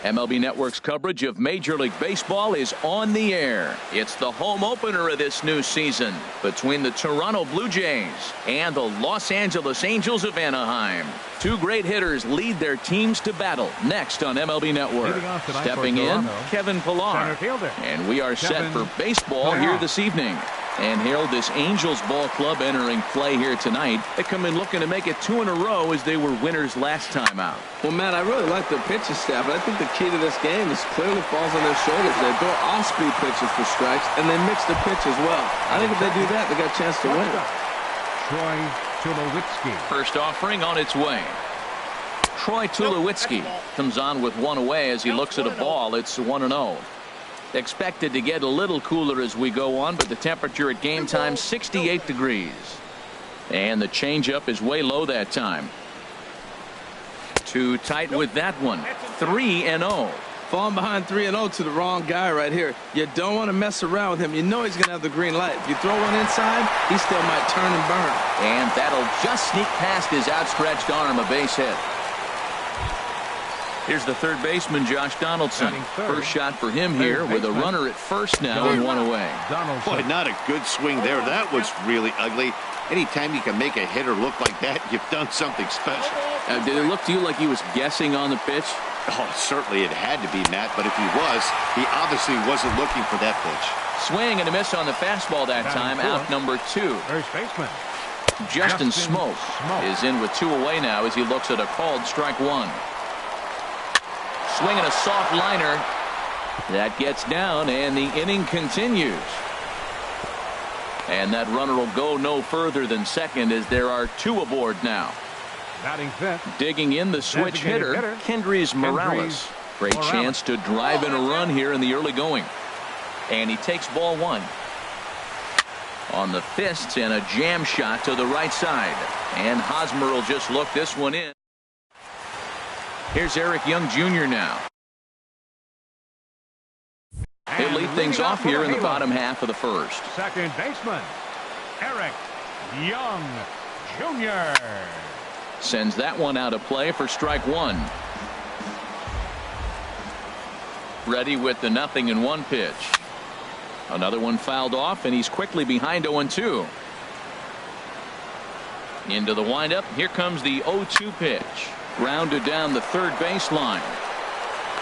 MLB Network's coverage of Major League Baseball is on the air. It's the home opener of this new season between the Toronto Blue Jays and the Los Angeles Angels of Anaheim. Two great hitters lead their teams to battle next on MLB Network. Stepping in, Kevin Pillar. And we are set for baseball here this evening. And Harold, this Angels ball club entering play here tonight. They come in looking to make it 2 in a row as they were winners last time out. Well, Matt, I really like their pitching staff, but I think the key to this game is clearly falls on their shoulders. They throw off-speed pitches for strikes, and they mix the pitch as well. I think if they do that, they got a chance to win. Troy Tulowitzki. First offering on its way. Troy Tulowitzki comes on with one away as he looks at a ball. It's 1-0. Expected to get a little cooler as we go on, but the temperature at game time 68 degrees. And the changeup is way low that time. Too tight with that one. 3-0. Falling behind 3-0 to the wrong guy right here. You don't want to mess around with him. You know he's going to have the green light. If you throw one inside, he still might turn and burn. And that'll just sneak past his outstretched arm, a base hit. Here's the third baseman, Josh Donaldson. First shot for him here with a runner at first now and one away. Boy, not a good swing there. That was really ugly. Anytime you can make a hitter look like that, you've done something special. Did it look to you like he was guessing on the pitch? Oh, certainly it had to be, Matt, but if he was, he obviously wasn't looking for that pitch. Swing and a miss on the fastball that time, out number 2. First baseman. Justin Smoke is in with 2 away now as he looks at a called strike 1. Swinging a soft liner. That gets down, and the inning continues. And that runner will go no further than second as there are 2 aboard now. Batting fifth. Digging in the switch hitter, Kendrys Morales. Great chance to drive in a run here in the early going. And he takes ball 1. On the fists and a jam shot to the right side. And Hosmer will just look this one in. Here's Eric Young Jr. now. He'll lead things off here in the bottom half of the first. Second baseman, Eric Young Jr. Sends that one out of play for strike 1. Ready with the 0-1 pitch. Another one fouled off, and he's quickly behind 0-2. Into the windup. Here comes the 0-2 pitch. Grounded down the third baseline.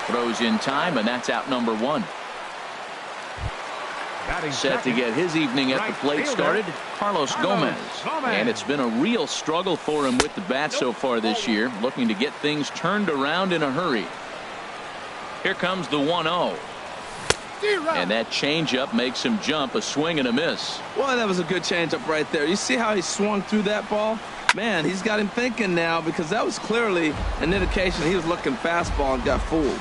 Throws in time, and that's out number 1. Set to get his evening at the plate started, Carlos Gomez. And it's been a real struggle for him with the bat so far this year, looking to get things turned around in a hurry. Here comes the 1-0. And that changeup makes him jump, a swing and a miss. Well, that was a good changeup right there. You see how he swung through that ball? Man, he's got him thinking now, because that was clearly an indication he was looking fastball and got fooled.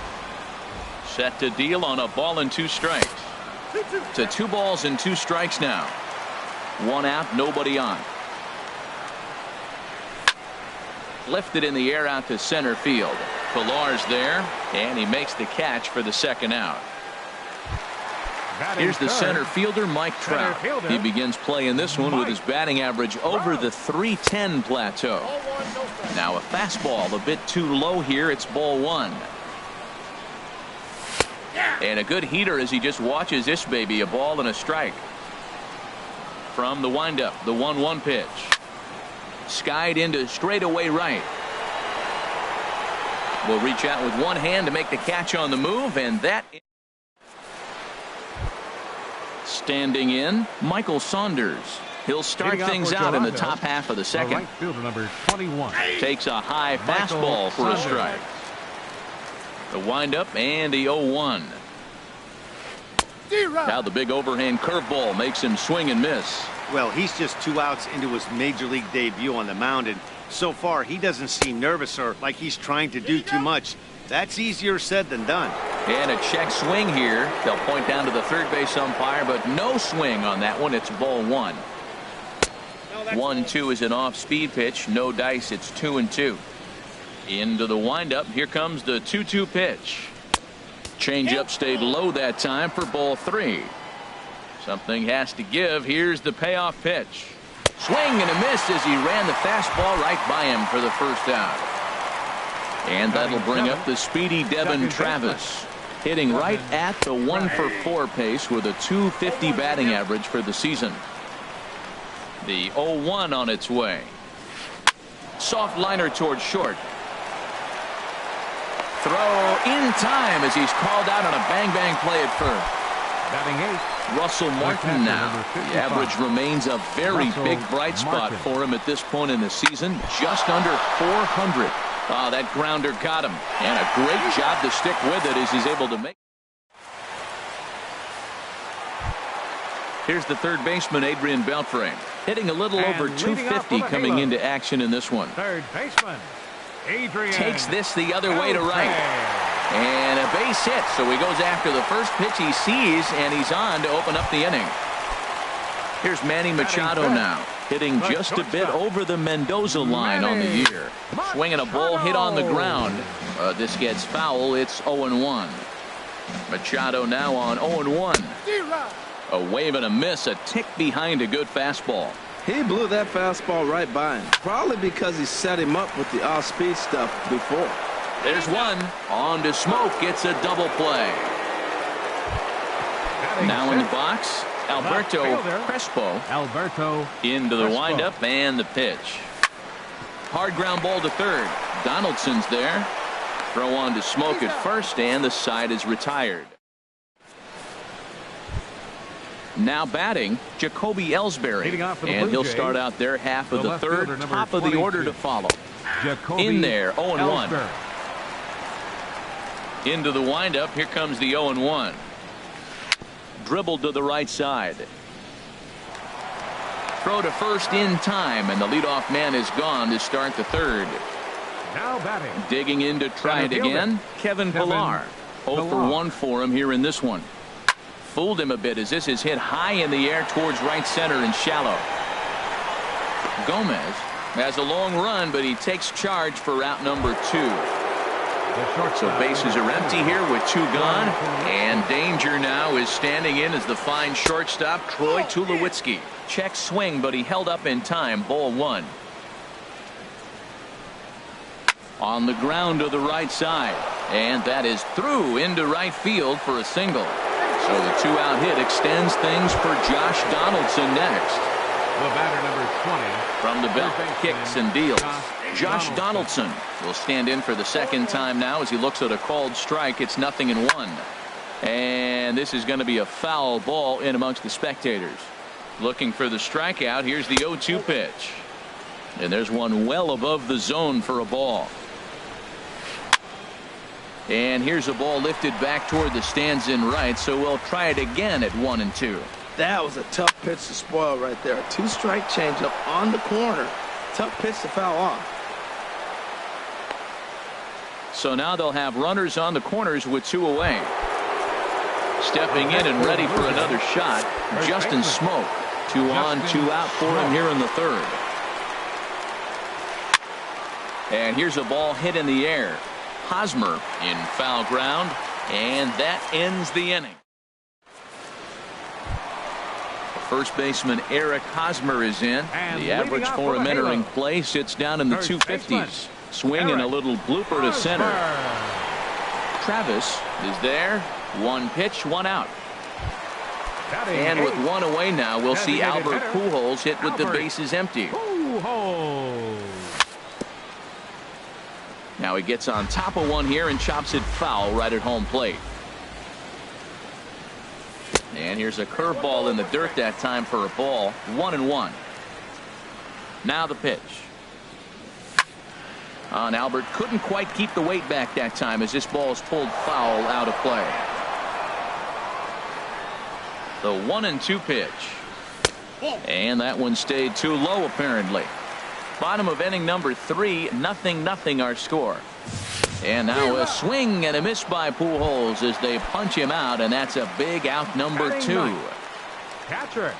Set to deal on a ball and 2 strikes. To 2 balls and 2 strikes now. 1 out, nobody on. Lifted in the air out to center field. Pillar's there, and he makes the catch for the second out. Here's the center fielder, Mike Trout. He begins play in this one with his batting average over the .310 plateau. Now a fastball a bit too low here. It's ball 1. And a good heater as he just watches this baby, a ball and a strike. From the windup, the 1-1 pitch. Skied into straightaway right. Will reach out with one hand to make the catch on the move, and that. Standing in, Michael Saunders. He'll start things out in the top half of the second. Right fielder number 21. Takes a high fastball for a strike. The windup and the 0-1. Now the big overhand curveball makes him swing and miss. Well, he's just 2 outs into his major league debut on the mound, and so far he doesn't seem nervous or like he's trying to do too much. That's easier said than done. And a check swing here. They'll point down to the third base umpire, but no swing on that one. It's ball 1. 1-2 is an off-speed pitch. No dice. It's 2-2. Into the windup. Here comes the 2-2 pitch. Changeup stayed low that time for ball 3. Something has to give. Here's the payoff pitch. Swing and a miss as he ran the fastball right by him for the first out. And that'll bring up the speedy Devin Travis, hitting right at the 1-for-4 pace with a .250 batting average for the season. The 0-1 on its way. Soft liner towards short. Throw in time as he's called out on a bang-bang play at first. Batting 8. Russell Martin now. The average remains a very big bright spot for him at this point in the season. Just under 400. Oh, that grounder got him. And a great job to stick with it as he's able to make. Here's the third baseman, Adrian Beltre, hitting a little over .250 coming into action in this one. Third baseman, Adrian. Takes this the other way to right. And a base hit, so he goes after the first pitch he sees, and he's on to open up the inning. Here's Manny Machado now, hitting just a bit over the Mendoza line on the year. Swinging a ball hit on the ground. This gets foul. It's 0-1. Machado now on 0-1. A wave and a miss, a tick behind a good fastball. He blew that fastball right by him, probably because he set him up with the off-speed stuff before. There's one. On to Smoke. Gets a double play. Now in the box, Alberto Crespo. Into the windup and the pitch. Hard ground ball to third. Donaldson's there. Throw on to Smoke at first, and the side is retired. Now batting, Jacoby Ellsbury, and he'll start out their half of the third, top of the order to follow. In there, 0-1. Into the windup, here comes the 0-1. Dribbled to the right side. Throw to first in time, and the leadoff man is gone to start the third. Now batting. Digging in to try it again, Kevin Pillar. 0-for-1 for him here in this one. Fooled him a bit as this is hit high in the air towards right center and shallow. Gomez has a long run, but he takes charge for out number 2. So bases are empty here with 2 gone, and danger now is standing in as the fine shortstop Troy Tulowitzki. Check swing, but he held up in time. Ball 1. On the ground to the right side, and that is through into right field for a single. So the 2-out hit extends things for Josh Donaldson next. The batter, number 20. From the belt, kicks and deals. Josh Donaldson will stand in for the second time now as he looks at a called strike. It's 0-1. And this is going to be a foul ball in amongst the spectators. Looking for the strikeout. Here's the 0-2 pitch. And there's one well above the zone for a ball. And here's a ball lifted back toward the stands in right, so we'll try it again at 1-2. That was a tough pitch to spoil right there. 2-strike changeup on the corner. Tough pitch to foul off. So now they'll have runners on the corners with 2 away. Stepping in and ready for another shot, Justin Smoke. 2 on, 2 out for him here in the third. And here's a ball hit in the air. Hosmer in foul ground, and that ends the inning. First baseman Eric Hosmer is in. The average for him entering play sits down in the 250s. Swing and a little blooper to center. Travis is there. 1 pitch, 1 out. And with 1 away now, we'll see Albert Pujols hit with the bases empty. Now he gets on top of one here and chops it foul right at home plate. And here's a curveball in the dirt that time for a ball. 1-1. Now the pitch. And Albert couldn't quite keep the weight back that time as this ball is pulled foul out of play. The 1-2 pitch. And that one stayed too low apparently. Bottom of inning number 3, 0-0 our score. And now a swing and a miss by Pujols as they punch him out, and that's a big out number 2. Catcher,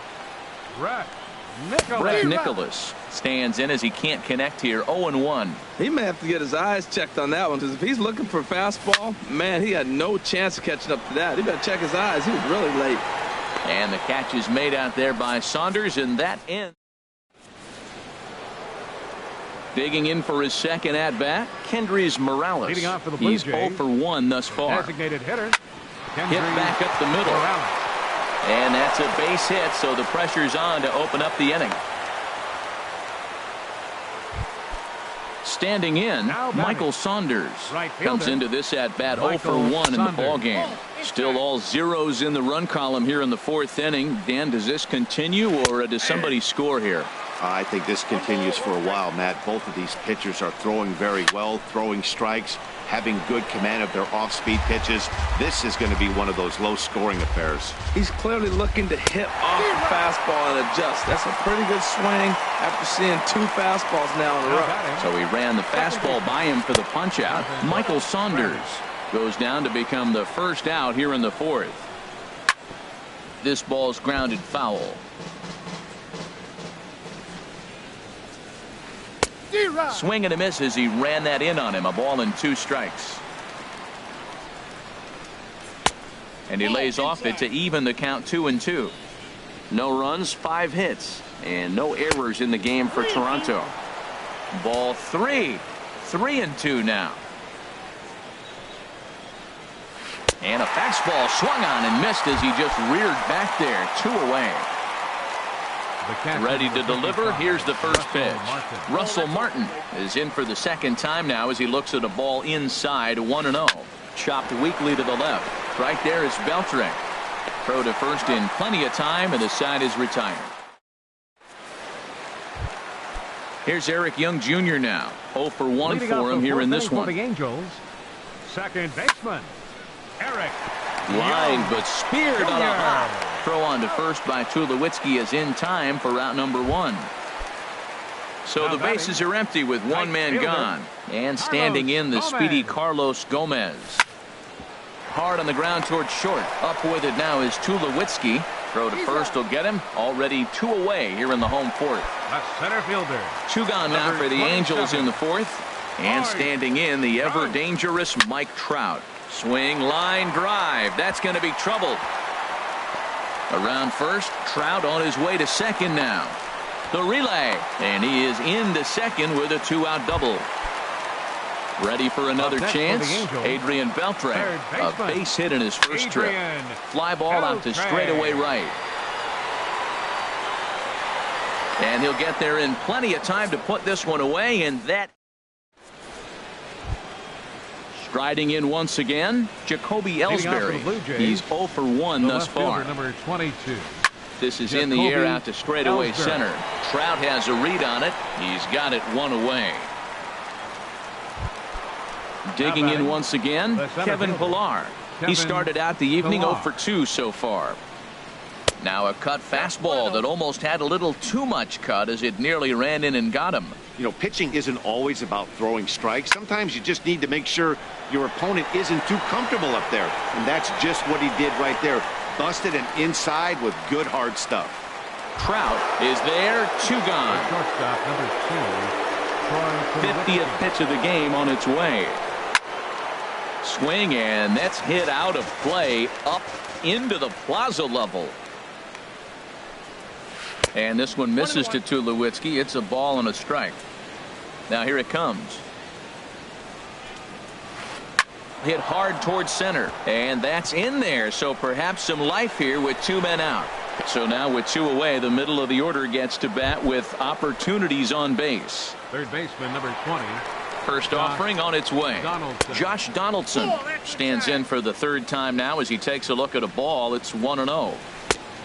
Brett Nicholas stands in as he can't connect here. 0-1. He may have to get his eyes checked on that one, because if he's looking for a fastball, man, he had no chance of catching up to that. He better check his eyes. He was really late. And the catch is made out there by Saunders, and that ends. Digging in for his second at-bat, Kendrys Morales. Leading off for the Blue He's Jays, 0 for 1 thus far. Designated hitter. Hit back up the middle. Morales. And that's a base hit, so the pressure's on to open up the inning. Standing in, Michael Saunders comes into this at-bat 0 for 1 in the ballgame. Still all zeros in the run column here in the 4th inning. Dan, does this continue, or does somebody score here? I think this continues for a while, Matt. Both of these pitchers are throwing very well, throwing strikes, having good command of their off-speed pitches. This is going to be one of those low-scoring affairs. He's clearly looking to hit off the fastball and adjust. That's a pretty good swing after seeing 2 fastballs now in a row. So he ran the fastball by him for the punch-out. Michael Saunders goes down to become the first out here in the 4th. This ball's grounded foul. Swing and a miss as he ran that in on him. A ball and 2 strikes. And he lays off it to even the count 2-2. No runs, 5 hits, and no errors in the game for Toronto. Ball 3. 3-2 now. And a fastball swung on and missed as he just reared back there. 2 away. Ready to deliver. Here's the first pitch. Russell Martin is in for the second time now as he looks at a ball inside. 1-0. Chopped weakly to the left. Right there is Beltre. Throw to first in plenty of time, and the side is retired. Here's Eric Young Jr. now. 0 for 1 for him here in this one. The Angels, second baseman Eric. Line, but speared on a hop. Throw on to first by Tulowitzki is in time for route number 1. So the bases are empty with one man gone. And standing in the speedy Carlos Gomez. Hard on the ground towards short. Up with it now is Tulowitzki. Throw to first will get him. Already 2 away here in the home 4th. The center fielder. 2 gone now for the Angels in the 4th. And standing in the ever dangerous Mike Trout. Swing, line, drive. That's going to be trouble. Around first, Trout on his way to second now. The relay, and he is into second with a 2-out double. Ready for another chance. Adrian Beltre, a base hit in his first trip. Fly ball out to straightaway right. And he'll get there in plenty of time to put this one away, and that. Striding in once again, Jacoby Ellsbury. He's 0 for 1 thus far. Number 22. This is in the air out to straightaway center. Trout has a read on it. He's got it 1 away. Digging in once again, Kevin Pillar. He started out the evening 0 for 2 so far. Now a cut fastball that almost had a little too much cut as it nearly ran in and got him. You know, pitching isn't always about throwing strikes. Sometimes you just need to make sure your opponent isn't too comfortable up there. And that's just what he did right there. Busted and inside with good hard stuff. Trout is there, 2 gone. Shortstop number 2. 50th pitch of the game on its way. Swing, and that's hit out of play up into the plaza level. And this one misses to Tulowitzki. It's a ball and a strike. Now here it comes. Hit hard towards center, and that's in there. So perhaps some life here with 2 men out. So now with 2 away, the middle of the order gets to bat with opportunities on base. Third baseman number 20. First offering on its way. Josh Donaldson stands in for the 3rd time now as he takes a look at a ball. It's 1-0.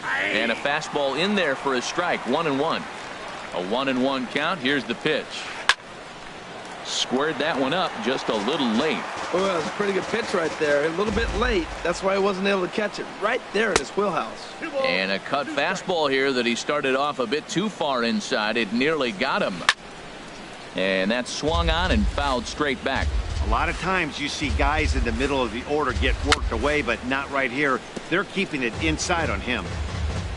And a fastball in there for a strike. 1-1. A 1-1 count. Here's the pitch. Squared that one up just a little late. Well, that's a pretty good pitch right there. A little bit late. That's why he wasn't able to catch it right there in his wheelhouse. And a cut fastball here that he started off a bit too far inside. It nearly got him. And that swung on and fouled straight back. A lot of times you see guys in the middle of the order get worked away, but not right here. They're keeping it inside on him.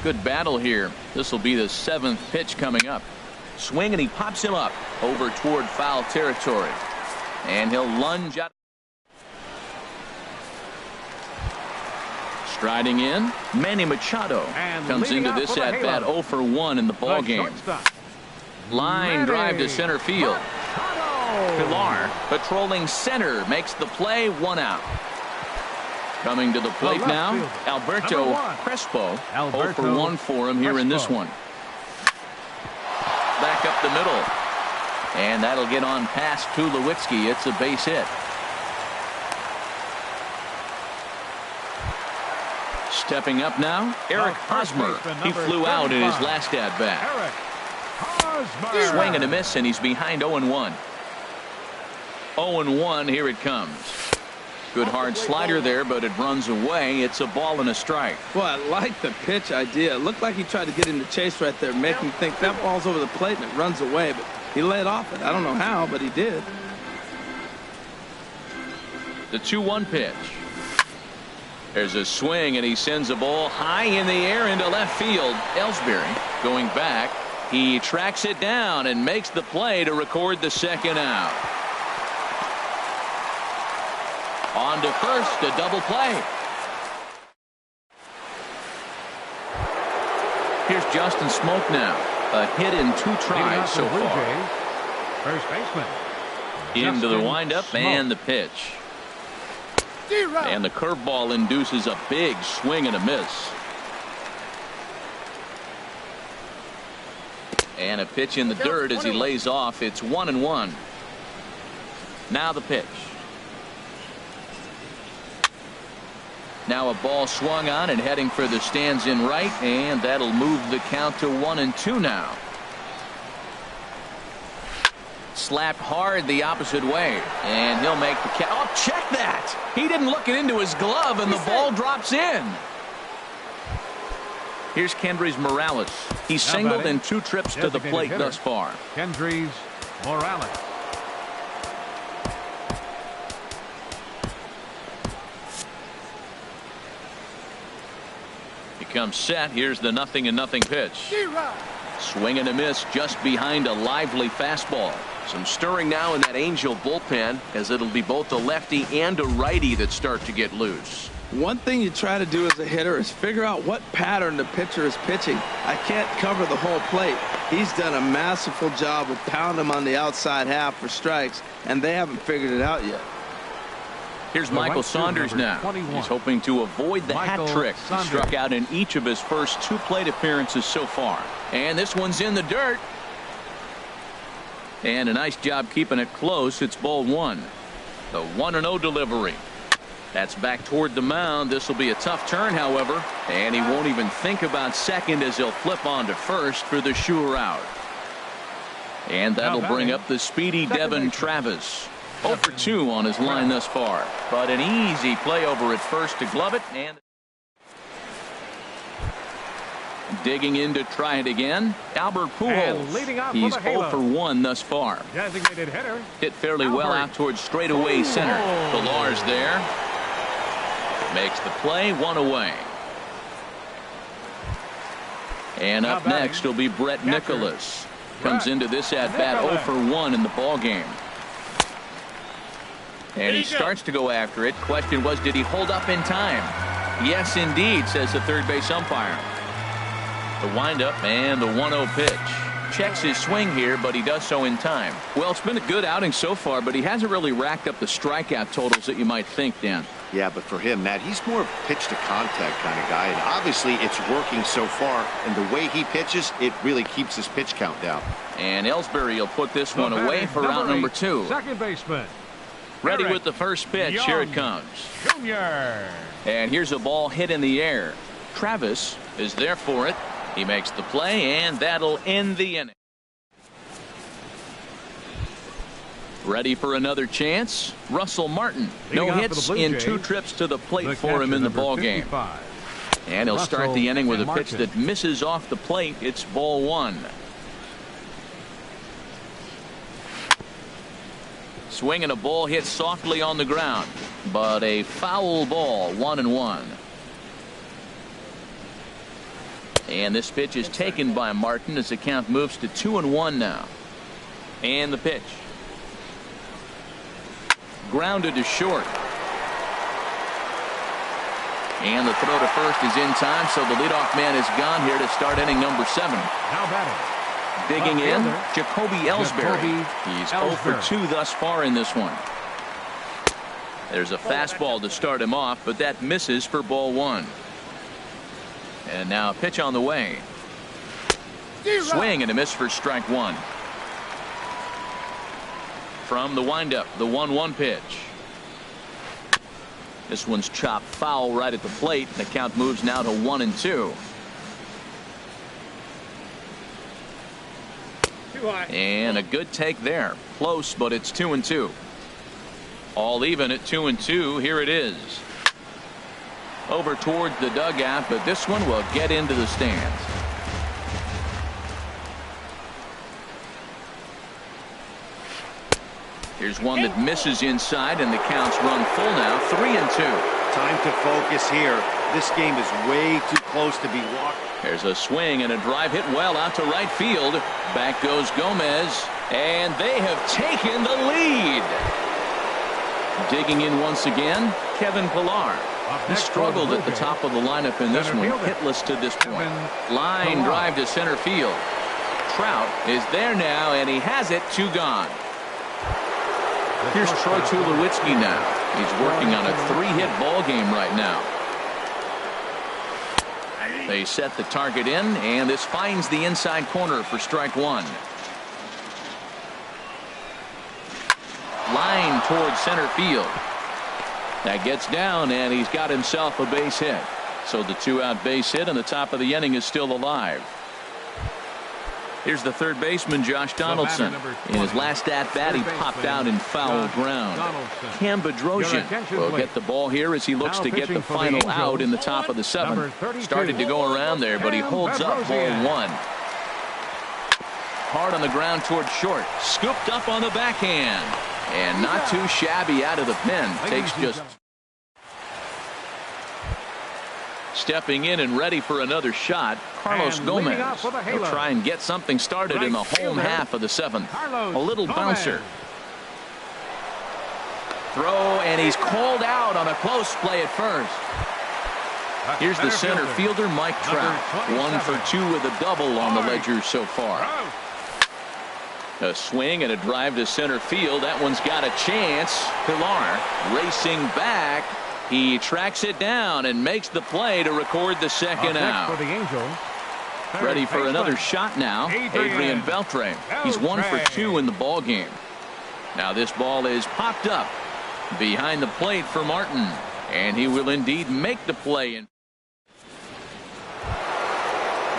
Good battle here. This will be the 7th pitch coming up. Swing, and he pops him up over toward foul territory. And he'll lunge out. Striding in, Manny Machado comes into this at bat 0 for 1 in the ball game. Line drive to center field. Pilar patrolling center makes the play, 1 out. Coming to the plate now, Alberto Crespo. 0 for 1 for him here in this one. Back up the middle. And that'll get on past Tulowitzki. It's a base hit. Stepping up now, Eric Hosmer. He flew out in his last at-bat. Swing and a miss, and he's behind 0-1. 0-1, here it comes. Good hard slider there, but it runs away. It's a ball and a strike. Well, I like the pitch idea. It looked like he tried to get into chase right there, make him think that ball's over the plate and it runs away, but he laid off it. I don't know how, but he did. The 2-1 pitch. There's a swing, and he sends a ball high in the air into left field. Ellsbury going back. He tracks it down and makes the play to record the second out. On to first, a double play. Here's Justin Smoke now. A hit in 2 tries so far. First baseman. Into the windup and the pitch. And the curveball induces a big swing and a miss. And a pitch in the dirt as he lays off. It's 1-1. Now the pitch. Now a ball swung on and heading for the stands in right, and that'll move the count to 1-2 now. Slapped hard the opposite way, and he'll make the catch. Oh, check that! He didn't look it into his glove, and the ball drops in. Here's Kendrys Morales. He's singled in 2 trips to the plate thus far. Kendrys Morales. Comes set. Here's the 0-0 pitch. Swing and a miss just behind a lively fastball. Some stirring now in that Angel bullpen, as it'll be both a lefty and a righty that start to get loose. One thing you try to do as a hitter is figure out what pattern the pitcher is pitching. I can't cover the whole plate. He's done a masterful job of pounding him on the outside half for strikes, and they haven't figured it out yet. Here's Michael Saunders now. He's hoping to avoid the hat trick. He struck out in each of his first 2 plate appearances so far. And this one's in the dirt. And a nice job keeping it close. It's ball 1. The 1-0 delivery. That's back toward the mound. This will be a tough turn, however. And he won't even think about second as he'll flip on to first for the sure out. And that'll bring up the speedy Devin Travis. 0 for 2 on his line thus far, but an easy play over at first to glove it, and digging in to try it again, Albert Pujols. He's 0 for 1 thus far. Designated hitter. Hit fairly well out towards straightaway center. Pilar's there. Makes the play, 1 away. And up next will be Brett Nicholas. Comes into this at-bat 0 for 1 in the ballgame. And he starts to go after it. Question was, did he hold up in time? Yes, indeed, says the third base umpire. The windup and the 1-0 pitch. Checks his swing here, but he does so in time. Well, it's been a good outing so far, but he hasn't really racked up the strikeout totals that you might think, Dan. Yeah, but for him, Matt, he's more of a pitch to contact kind of guy, and obviously it's working so far, and the way he pitches, it really keeps his pitch count down. And Ellsbury will put this one away for round number 2. Second baseman. Ready with the first pitch. Here it comes. Junior. And here's a ball hit in the air. Travis is there for it. He makes the play, and that'll end the inning. Ready for another chance. Russell Martin. No hits in 2 trips to the plate for him in the ball game. And he'll start the inning with a pitch that misses off the plate. It's ball 1. Swing and a ball hit softly on the ground, but a foul ball, 1-1. And this pitch is taken by Martin as the count moves to 2-1 now. And the pitch. Grounded to short. And the throw to first is in time, so the leadoff man is gone here to start inning number 7. Now batting. Digging in, Jacoby Ellsbury. He's 0 for 2 thus far in this one. There's a fastball to start him off, but that misses for ball 1. And now a pitch on the way. Swing and a miss for strike 1. From the windup, the 1-1 pitch. This one's chopped foul right at the plate. The count moves now to 1-2. And a good take there. Close, but it's 2-2. All even at 2-2. Here it is. Over towards the dugout, but this one will get into the stands. Here's one that misses inside, and the count's run full now. 3-2. Time to focus here. This game is way too close to be walked. There's a swing and a drive hit well out to right field. Back goes Gomez, and they have taken the lead. Digging in once again, Kevin Pillar. He struggled at the top of the lineup in this one, hitless to this point. Line drive to center field. Trout is there now, and he has it. 2 gone. Here's Troy Tulowitzki now. He's working on a 3-hit ball game right now. They set the target in, and this finds the inside corner for strike 1. Line towards center field. That gets down, and he's got himself a base hit. So the 2-out base hit, and the top of the inning is still alive. Here's the third baseman, Josh Donaldson. In his last at-bat, he popped out in foul ground. Cam Bedrosian will get the ball here as he looks to get the final out in the top of the 7th. Started to go around there, but he holds up ball 1. Hard on the ground toward short. Scooped up on the backhand. And not too shabby out of the pen. Takes just... Stepping in and ready for another shot, Carlos Gomez. He'll try and get something started in the home half of the 7th. A little bouncer. Throw, and he's called out on a close play at first. Here's the center fielder, Mike Trout. 1 for 2 with a double on the ledger so far. A swing and a drive to center field. That one's got a chance. Pillar racing back. He tracks it down and makes the play to record the second out. For the Angels, ready for another shot now. Adrian Beltre. He's 1 for 2 in the ball game. Now this ball is popped up behind the plate for Martin, and he will indeed make the play.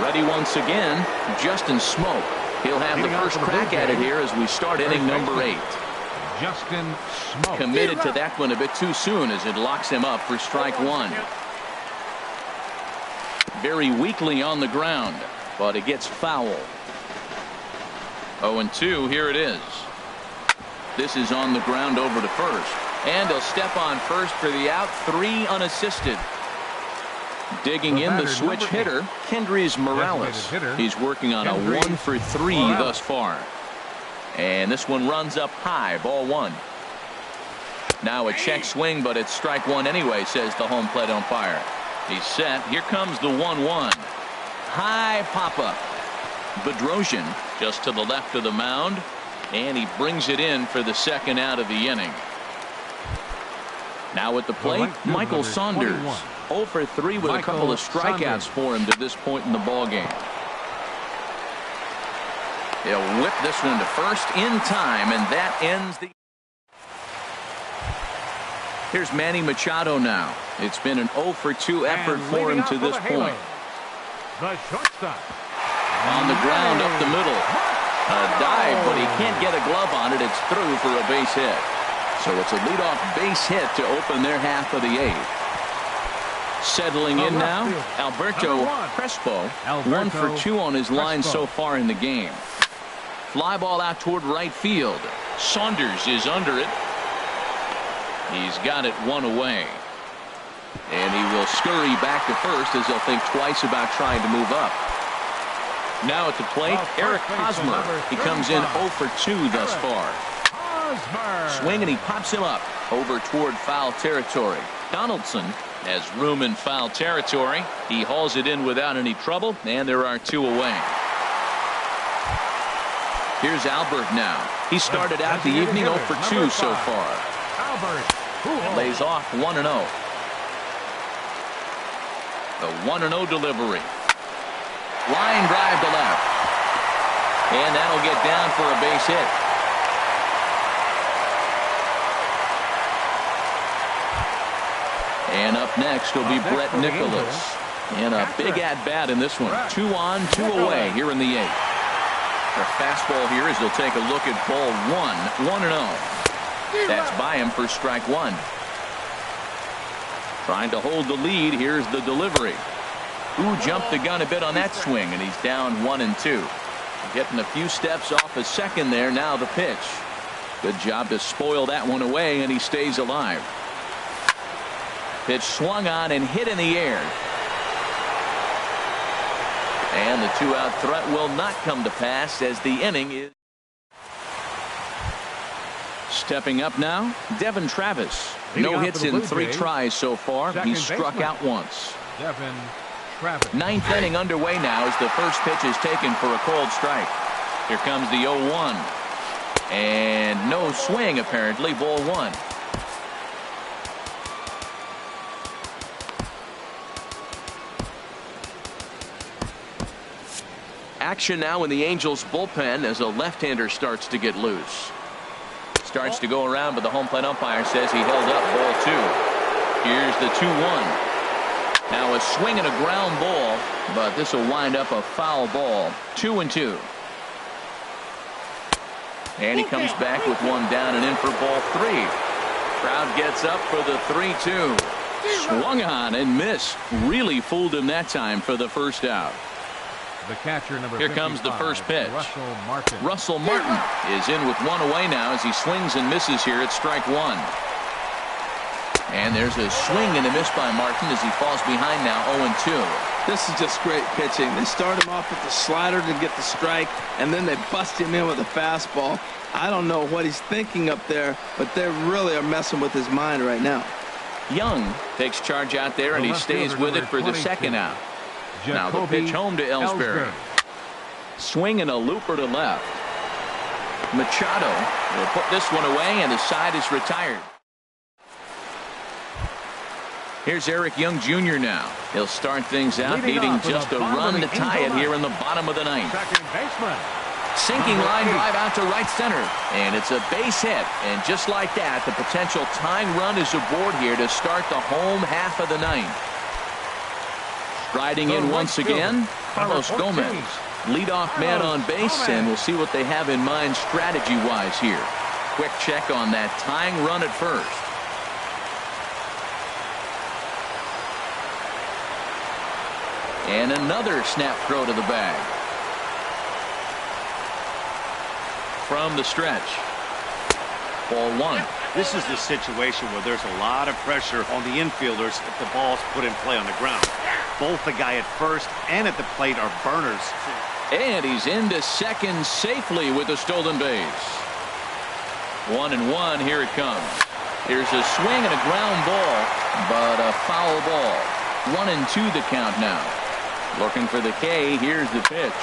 Ready once again, Justin Smoke. He'll have the first crack at it here as we start inning number 8. Justin Smoke. Committed to that one a bit too soon as it locks him up for strike 1. Very weakly on the ground, but it gets foul. 0-2. Here it is. This is on the ground over to first, and he'll step on first for the out. 3 unassisted. Digging in the switch hitter, Kendrys Morales. He's working on a 1 for 3 thus far. And this one runs up high, ball 1. Now a check swing, but it's strike 1 anyway, says the home plate umpire. He's set. Here comes the 1-1. High pop-up. Bedrosian just to the left of the mound, and he brings it in for the second out of the inning. Now at the plate, Michael Saunders. 0 for 3 with a couple of strikeouts for him to this point in the ball game. He'll whip this one to first in time, and that ends the... Here's Manny Machado now. It's been an 0 for 2 effort for him to this point. The shortstop. On the ground up the middle. A dive, but he can't get a glove on it. It's through for a base hit. So it's a leadoff base hit to open their half of the 8th. Settling in now, Alberto Crespo. 1 for 2 on his line so far in the game. Fly ball out toward right field. Saunders is under it. He's got it 1 away. And he will scurry back to first as he'll think twice about trying to move up. Now at the plate, Eric Hosmer. He comes in 0 for 2 thus far. Swing, and he pops him up over toward foul territory. Donaldson has room in foul territory. He hauls it in without any trouble, and there are 2 away. Here's Albert now. He started out the evening 0 for 2 so far. Albert Lays off 1-0. The 1-0 delivery. Line drive to left. And that'll get down for a base hit. And up next will be Brett Nicholas. And a big at-bat in this one. 2 on, 2 away here in the 8th. Their fastball here as they'll take a look at ball 1, 1-0. That's by him for strike 1. Trying to hold the lead. Here's the delivery. Who jumped the gun a bit on that swing, and he's down 1-2. Getting a few steps off a second there. Now the pitch. Good job to spoil that one away, and he stays alive. Pitch swung on and hit in the air. And the 2-out threat will not come to pass as the inning is. Stepping up now, Devin Travis. No hits in 3 tries so far. He's struck out once. Devin Travis. 9th inning underway now as the first pitch is taken for a cold strike. Here comes the 0-1. And no swing apparently. Ball 1. Action now in the Angels bullpen as a left-hander starts to get loose. Starts to go around, but the home plate umpire says he held up ball 2. Here's the 2-1. Now a swing and a ground ball, but this will wind up a foul ball. 2-2. And he comes back with one down and in for ball 3. Crowd gets up for the 3-2. Swung on and missed. Really fooled him that time for the first out. The catcher, number Here comes the first pitch. Russell Martin. Russell Martin is in with one away now as he swings and misses here at strike 1. And there's a swing and a miss by Martin as he falls behind now 0-2. This is just great pitching. They start him off with the slider to get the strike, and then they bust him in with a fastball. I don't know what he's thinking up there, but they really are messing with his mind right now. Young takes charge out there, and he stays with it for the second out. Now the pitch home to Ellsbury. Swing and a looper to left. Machado will put this one away, and his side is retired. Here's Eric Young Jr. now. He'll start things out, needing just a run to tie it here in the bottom of the 9th. Second baseman. Sinking line drive out to right center, and it's a base hit. And just like that, the potential tying run is aboard here to start the home half of the 9th. Striding in once again, Carlos Gomez. Leadoff man on base, and we'll see what they have in mind strategy-wise here. Quick check on that tying run at first. And another snap throw to the bag. From the stretch. Ball 1. This is the situation where there's a lot of pressure on the infielders if the ball's put in play on the ground. Both the guy at first and at the plate are burners. And he's into second safely with a stolen base. 1-1. Here it comes. Here's a swing and a ground ball, but a foul ball. 1-2 the count now. Looking for the K. Here's the pitch.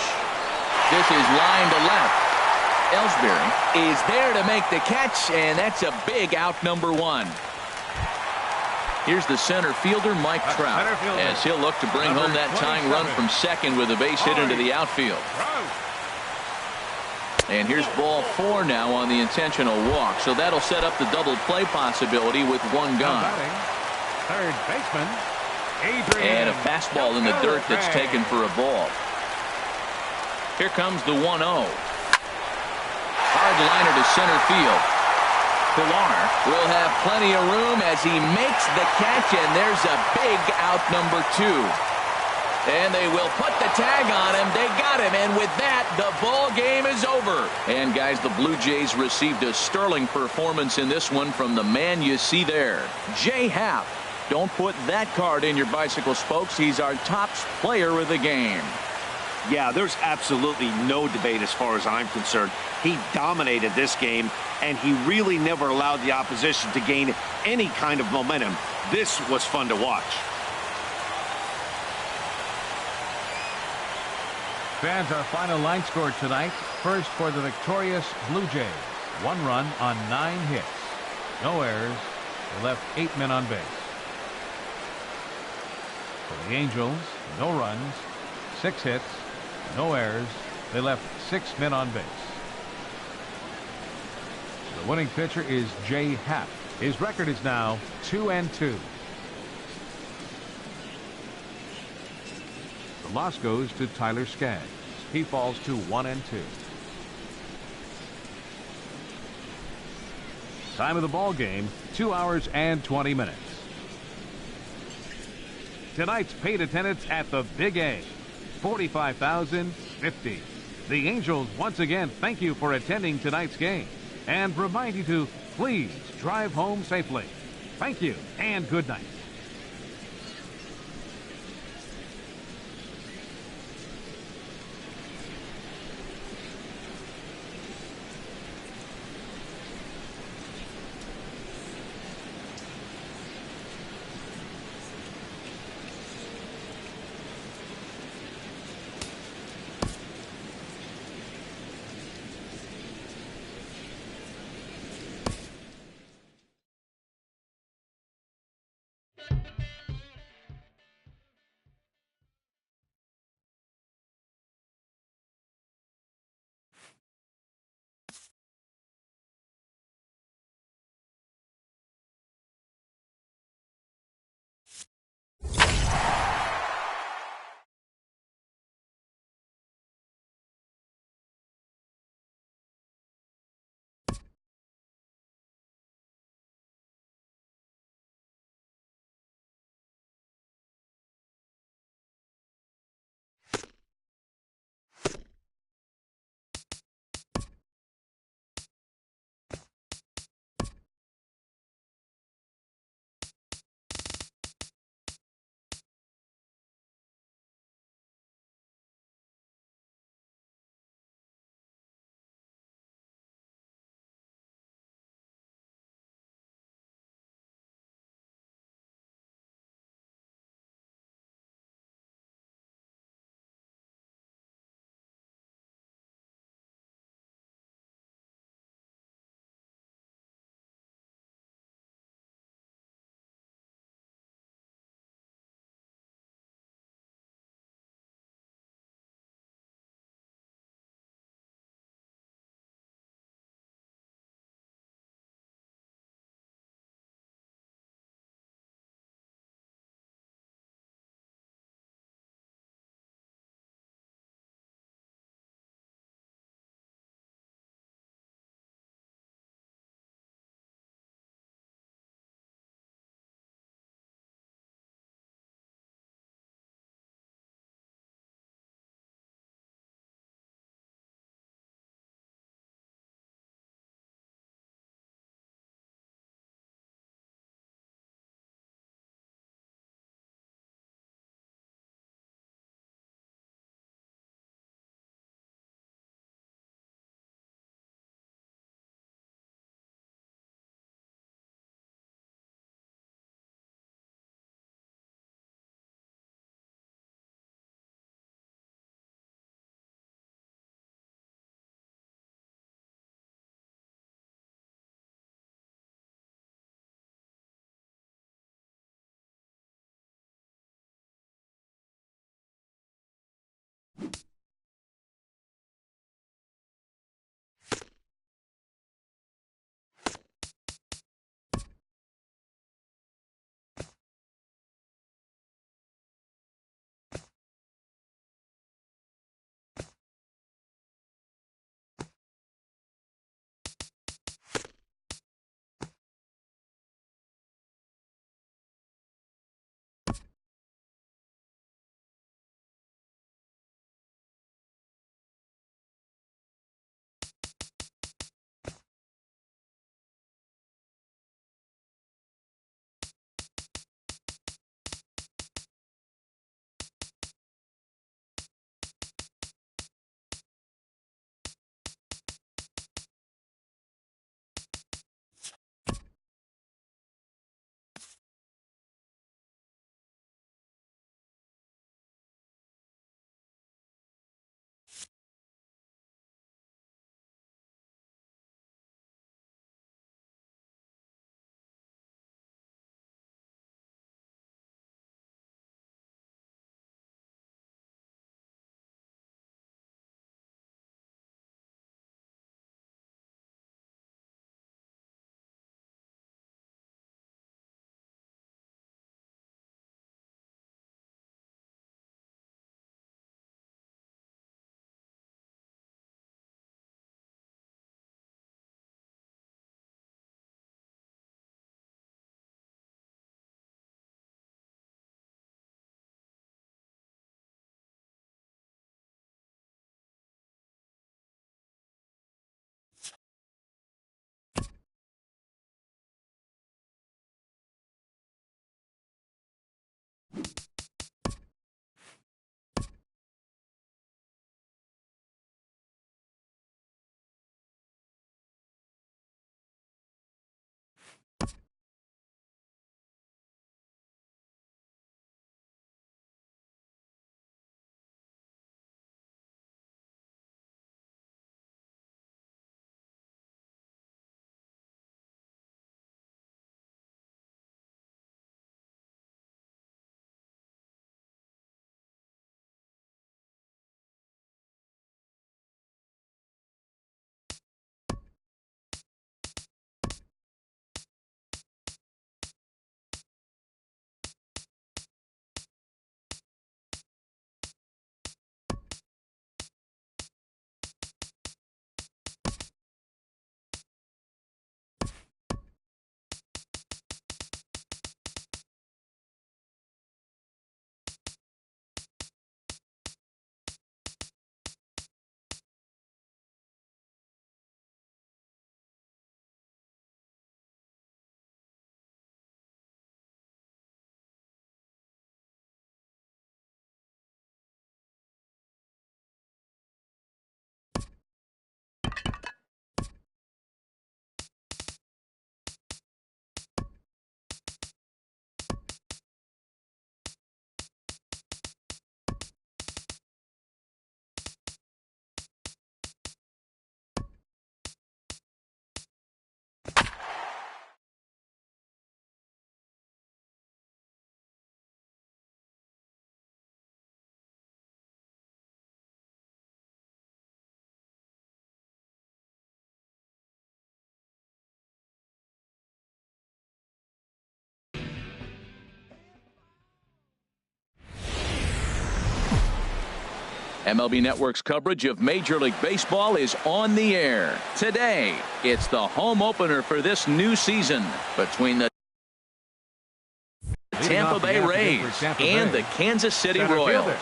This is line to left. Ellsbury is there to make the catch, and that's a big out, number 1. Here's the center fielder, Mike Trout, as he'll look to bring home that tying run from second with a base hit into the outfield. And here's ball 4 now on the intentional walk, so that'll set up the double play possibility with one gone. Third baseman. And a fastball in the dirt that's taken for a ball. Here comes the 1-0. Hard liner to center field. Pilar will have plenty of room as he makes the catch, and there's a big out, number 2. And they will put the tag on him. They got him, and with that, the ball game is over. And guys, the Blue Jays received a sterling performance in this one from the man you see there, Jay Happ. Don't put that card in your bicycle spokes. He's our top player of the game. Yeah, there's absolutely no debate as far as I'm concerned. He dominated this game, and he really never allowed the opposition to gain any kind of momentum. This was fun to watch. Fans, our final line score tonight. First for the victorious Blue Jays. 1 run on 9 hits. No errors. They left 8 men on base. For the Angels, no runs, 6 hits, no errors. They left 6 men on base. The winning pitcher is Jay Happ. His record is now 2-2. The loss goes to Tyler Skaggs. He falls to 1-2. Time of the ball game, 2 hours and 20 minutes. Tonight's paid attendance at the Big A, 45,050. The Angels once again thank you for attending tonight's game and remind you to please drive home safely. Thank you and good night. MLB Network's coverage of Major League Baseball is on the air. Today, it's the home opener for this new season between the Tampa Bay Rays and the Kansas City Royals.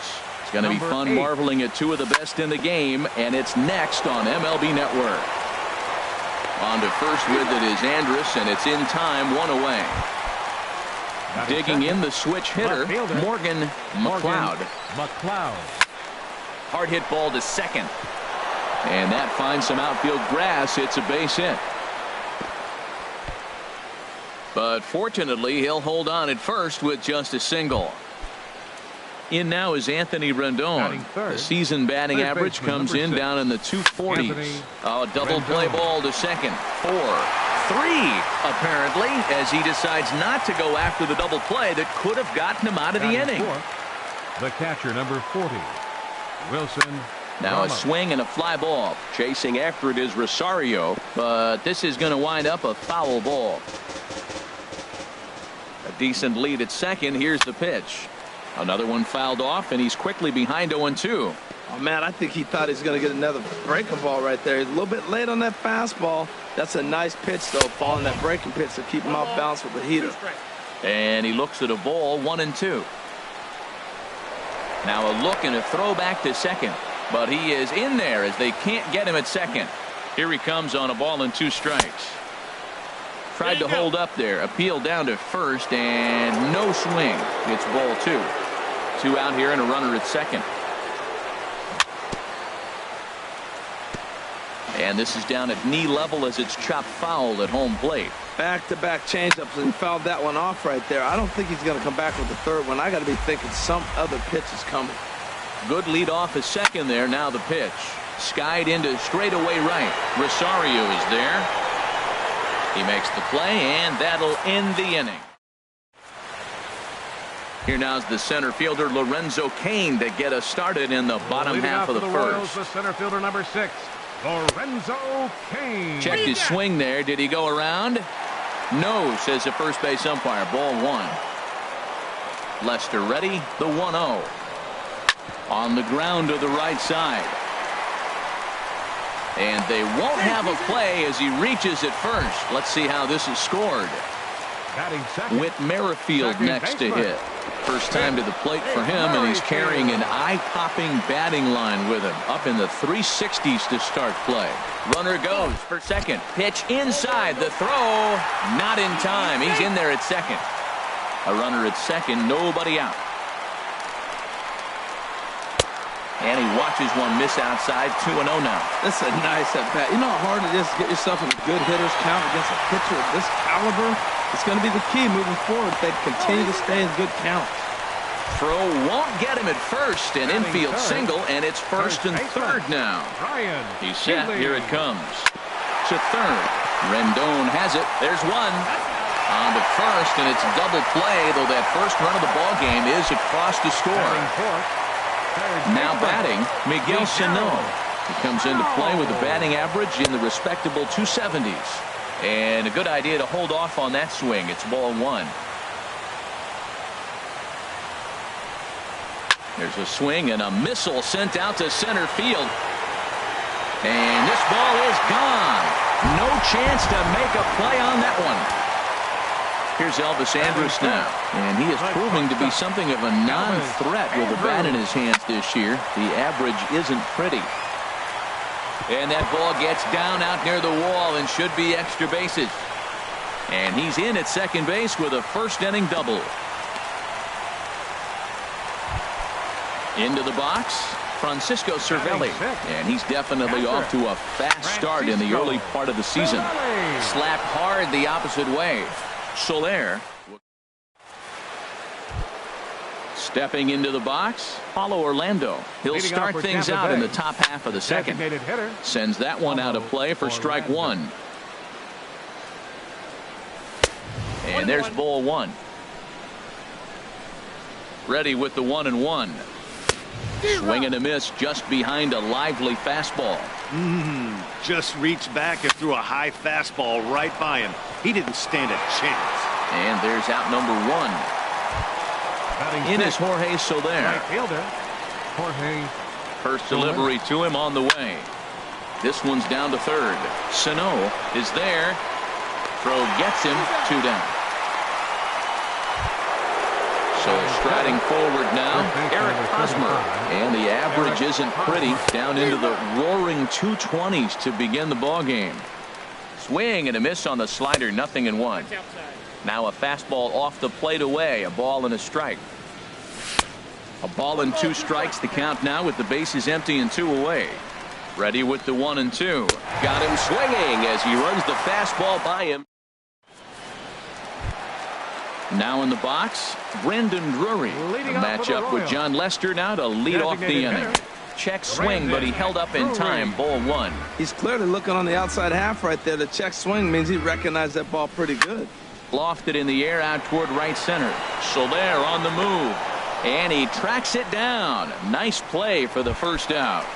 It's going to be fun marveling at two of the best in the game, and it's next on MLB Network. On to first with it is Andrus, and it's in time, one away. Digging in the switch hitter, Morgan McLeod. Hard hit ball to second. And that finds some outfield grass. It's a base hit. But fortunately, he'll hold on at first with just a single. In now is Anthony Rendon. The season batting average comes in down in the 240s. Oh, double play ball to second. 4-3, apparently, as he decides not to go after the double play that could have gotten him out of the inning. The catcher, number 40, Wilson. Now a swing and a fly ball. Chasing after it is Rosario, but this is going to wind up a foul ball. A decent lead at second. Here's the pitch. Another one fouled off, and he's quickly behind 0-2. Oh, man, I think he thought he was going to get another breaking ball right there. He's a little bit late on that fastball. That's a nice pitch, though, following that breaking pitch to keep him off balance with the heater. And he looks at a ball, 1-2. Now a look and a throw back to second. But he is in there as they can't get him at second. Here he comes on a ball and 2 strikes. Tried to hold up there. Appeal down to first, and no swing. It's ball 2. 2 out here and a runner at second. And this is down at knee level as it's chopped foul at home plate. Back-to-back changeups, and he fouled that one off right there. I don't think he's going to come back with the third one. I got to be thinking some other pitch is coming. Good lead off at second there. Now the pitch. Skied into straightaway right. Rosario is there. He makes the play, and that'll end the inning. Here now's the center fielder, Lorenzo Cain, to get us started in the bottom half of the first. Royals, the center fielder, number 6, Lorenzo Cain. Checked his swing there. Did he go around? No, says the first base umpire. Ball 1. Lester ready. The 1-0. On the ground to the right side. And they won't have a play as he reaches at first. Let's see how this is scored. Whit Merrifield next to hit. First time to the plate for him, and he's carrying an eye-popping batting line with him. Up in the 360s to start play. Runner goes for second. Pitch inside. The throw not in time. He's in there at second. A runner at second. Nobody out. And he watches one miss outside. 2-0 now. That's a nice at-bat. You know how hard it is to get yourself in a good hitter's count against a pitcher of this caliber? It's going to be the key moving forward if they continue to stay in good count. Throw won't get him at first. An infield single, and it's first and third now. He's set. Here it comes. To third. Rendon has it. There's one. On to first, and it's double play, though that first run of the ball game is across to score. Now batting, Miguel Sano. He comes into play with a batting average in the respectable 270s. And a good idea to hold off on that swing. It's ball 1. There's a swing and a missile sent out to center field. And this ball is gone. No chance to make a play on that one. Here's Elvis Andrus now, and he is proving to be something of a non-threat with the bat in his hands this year. The average isn't pretty. And that ball gets down out near the wall and should be extra bases. And he's in at second base with a first-inning double. Into the box, Francisco Cervelli, and he's definitely off to a fast start in the early part of the season. Slapped hard the opposite way. Soler stepping into the box. Paulo Orlando. He'll start things out in the top half of the second. Sends that one out of play for strike 1. And there's ball 1. Ready with the 1-1. Swing and a miss just behind a lively fastball. Just reached back and threw a high fastball right by him. He didn't stand a chance. And there's out number 1. In is Jorge Soler. Right fielder, Jorge First delivery to him on the way. This one's down to third. Sano is there. Throw gets him. 2 down. So striding forward now, Eric Hosmer. And the average isn't pretty. Down into the roaring 220s to begin the ball game. Swing and a miss on the slider. 0-1. Now a fastball off the plate away. A ball and a strike. A ball and 2 strikes. The count now with the bases empty and 2 away. Ready with the 1-2. Got him swinging as he runs the fastball by him. Now in the box, Brandon Drury. The matchup with John Lester now to lead off the inning. Check swing, but he held up in time. Ball 1. He's clearly looking on the outside half right there. The check swing means he recognized that ball pretty good. Lofted in the air out toward right center. Soler on the move. And he tracks it down. Nice play for the first out.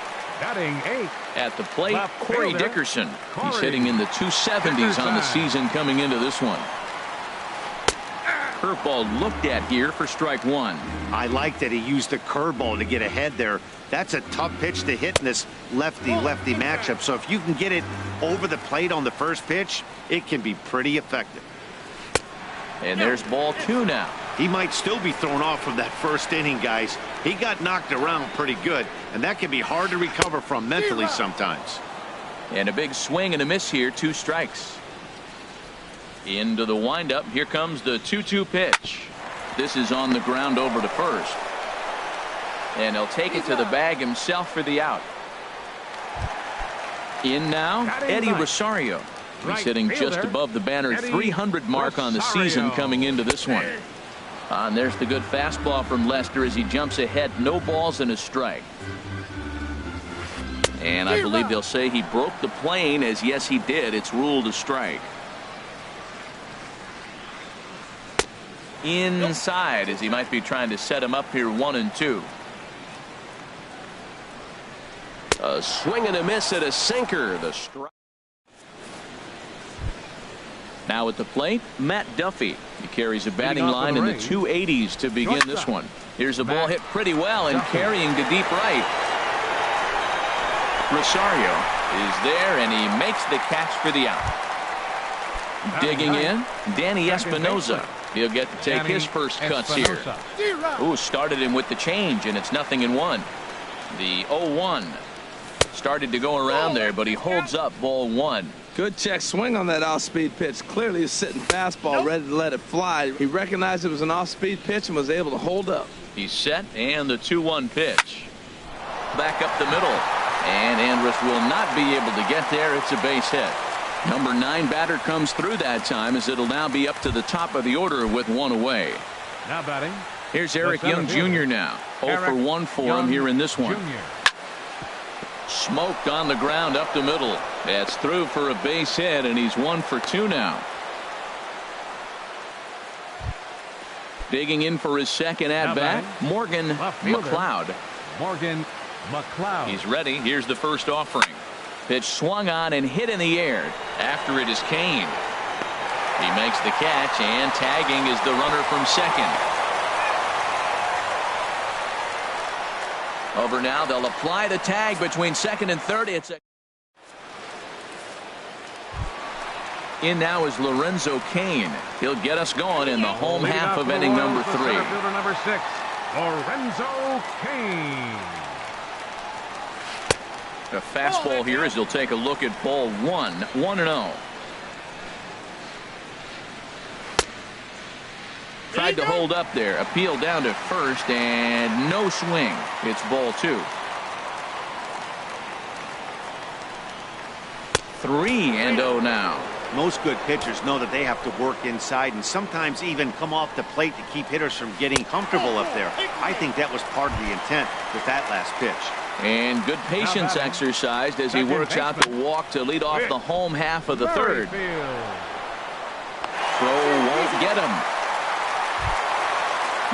Batting 8. At the plate, Corey Dickerson. He's hitting in the 270s on the season coming into this one. Curveball looked at here for strike 1. I like that he used the curveball to get ahead there. That's a tough pitch to hit in this lefty-lefty matchup. So if you can get it over the plate on the first pitch, it can be pretty effective. And there's ball 2 now. He might still be thrown off from that first inning, guys. He got knocked around pretty good, and that can be hard to recover from mentally sometimes. And a big swing and a miss here. 2 strikes. Into the windup. Here comes the 2-2 pitch. This is on the ground over to first. And he'll take it to the bag himself for the out. In now, Eddie Rosario. He's hitting just above the banner 300 mark on the season coming into this one. And there's the good fastball from Lester as he jumps ahead. No balls and a strike. And I believe they'll say he broke the plane, as yes he did. It's ruled a strike. Inside as he might be trying to set him up here. 1-2. A swing and a miss at a sinker. The strike. Now at the plate, Matt Duffy. He carries a batting line in the 280s to begin this one. Here's a ball hit pretty well and carrying to deep right. Rosario is there and he makes the catch for the out. Digging in, Danny Espinoza. He'll get to take his first cuts here. Ooh, started him with the change, and it's 0-1. The 0-1 started to go around there, but he holds up. Ball 1. Good check swing on that off-speed pitch. Clearly he's sitting fastball, ready to let it fly. He recognized it was an off-speed pitch and was able to hold up. He's set, and the 2-1 pitch. Back up the middle, and Andrus will not be able to get there. It's a base hit. Number 9 batter comes through that time as it'll now be up to the top of the order with 1 away. Now batting. Here's Eric Young Jr. now. 0 for 1 for him here in this one. Smoked on the ground up the middle. That's through for a base hit, and he's 1 for 2 now. Digging in for his second at bat, Morgan McLeod. Morgan McLeod. He's ready. Here's the first offering. Pitch swung on and hit in the air. After it is Kane. He makes the catch, and tagging is the runner from second. Over now, they'll apply the tag between second and third. In now is Lorenzo Kane. He'll get us going in the home half of inning number 3. Number 6, Lorenzo Kane. A fastball here as he'll take a look at ball 1. 1-0. Tried to hold up there. Appeal down to first, and no swing. It's ball 2. 3-0 now. Most good pitchers know that they have to work inside and sometimes even come off the plate to keep hitters from getting comfortable up there. I think that was part of the intent with that last pitch. And good patience exercised as he works out the walk to lead off the home half of the third. Throw won't get him.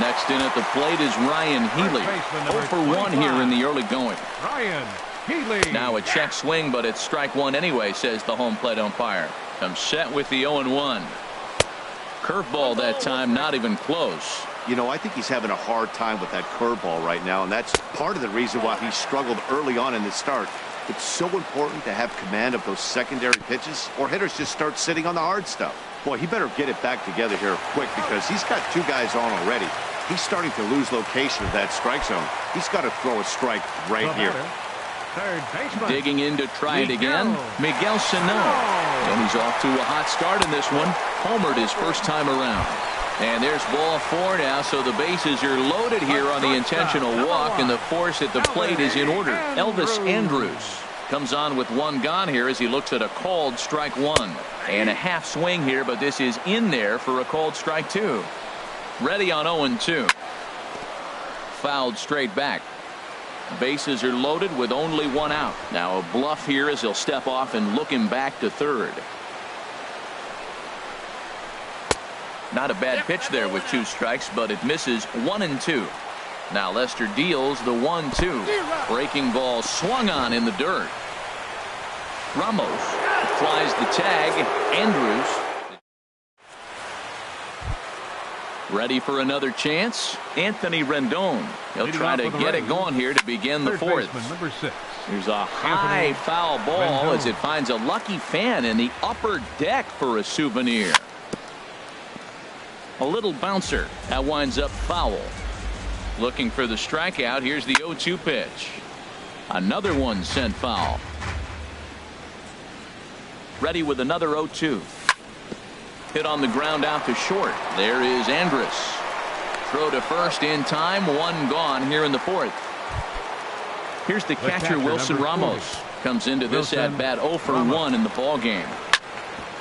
Next in at the plate is Ryan Healy. 0 for 1 here in the early going. Ryan Healy. Now a check swing, but it's strike 1 anyway, says the home plate umpire. I'm set with the 0-1. Curveball that time, not even close. You know, I think he's having a hard time with that curveball right now, and that's part of the reason why he struggled early on in the start. It's so important to have command of those secondary pitches, or hitters just start sitting on the hard stuff. Boy, he better get it back together here quick because he's got 2 guys on already. He's starting to lose location of that strike zone. He's got to throw a strike right here. Third baseman. Digging in to try it again, Miguel Sano. And he's off to a hot start in this one. Homered his first time around. And there's ball 4 now, so the bases are loaded here on the intentional walk, and the force at the plate is in order. Elvis Andrus comes on with 1 gone here as he looks at a called strike 1. And a half swing here, but this is in there for a called strike 2. Ready on 0-2. Fouled straight back. Bases are loaded with only 1 out. Now a bluff here as he'll step off and look him back to third. Not a bad pitch there with 2 strikes, but it misses 1-2. Now Lester deals the 1-2. Breaking ball swung on in the dirt. Ramos flies the tag. Andrews ready for another chance. Anthony Rendon. He'll try to get it going here to begin the 4th. Number 6. There's a high foul ball as it finds a lucky fan in the upper deck for a souvenir. A little bouncer. That winds up foul. Looking for the strikeout. Here's the 0-2 pitch. Another one sent foul. Ready with another 0-2. Hit on the ground out to short. There is Andrus. Throw to first in time. 1 gone here in the 4th. Here's the catcher Wilson Ramos. Comes into this at bat 0 for 1 in the ball game.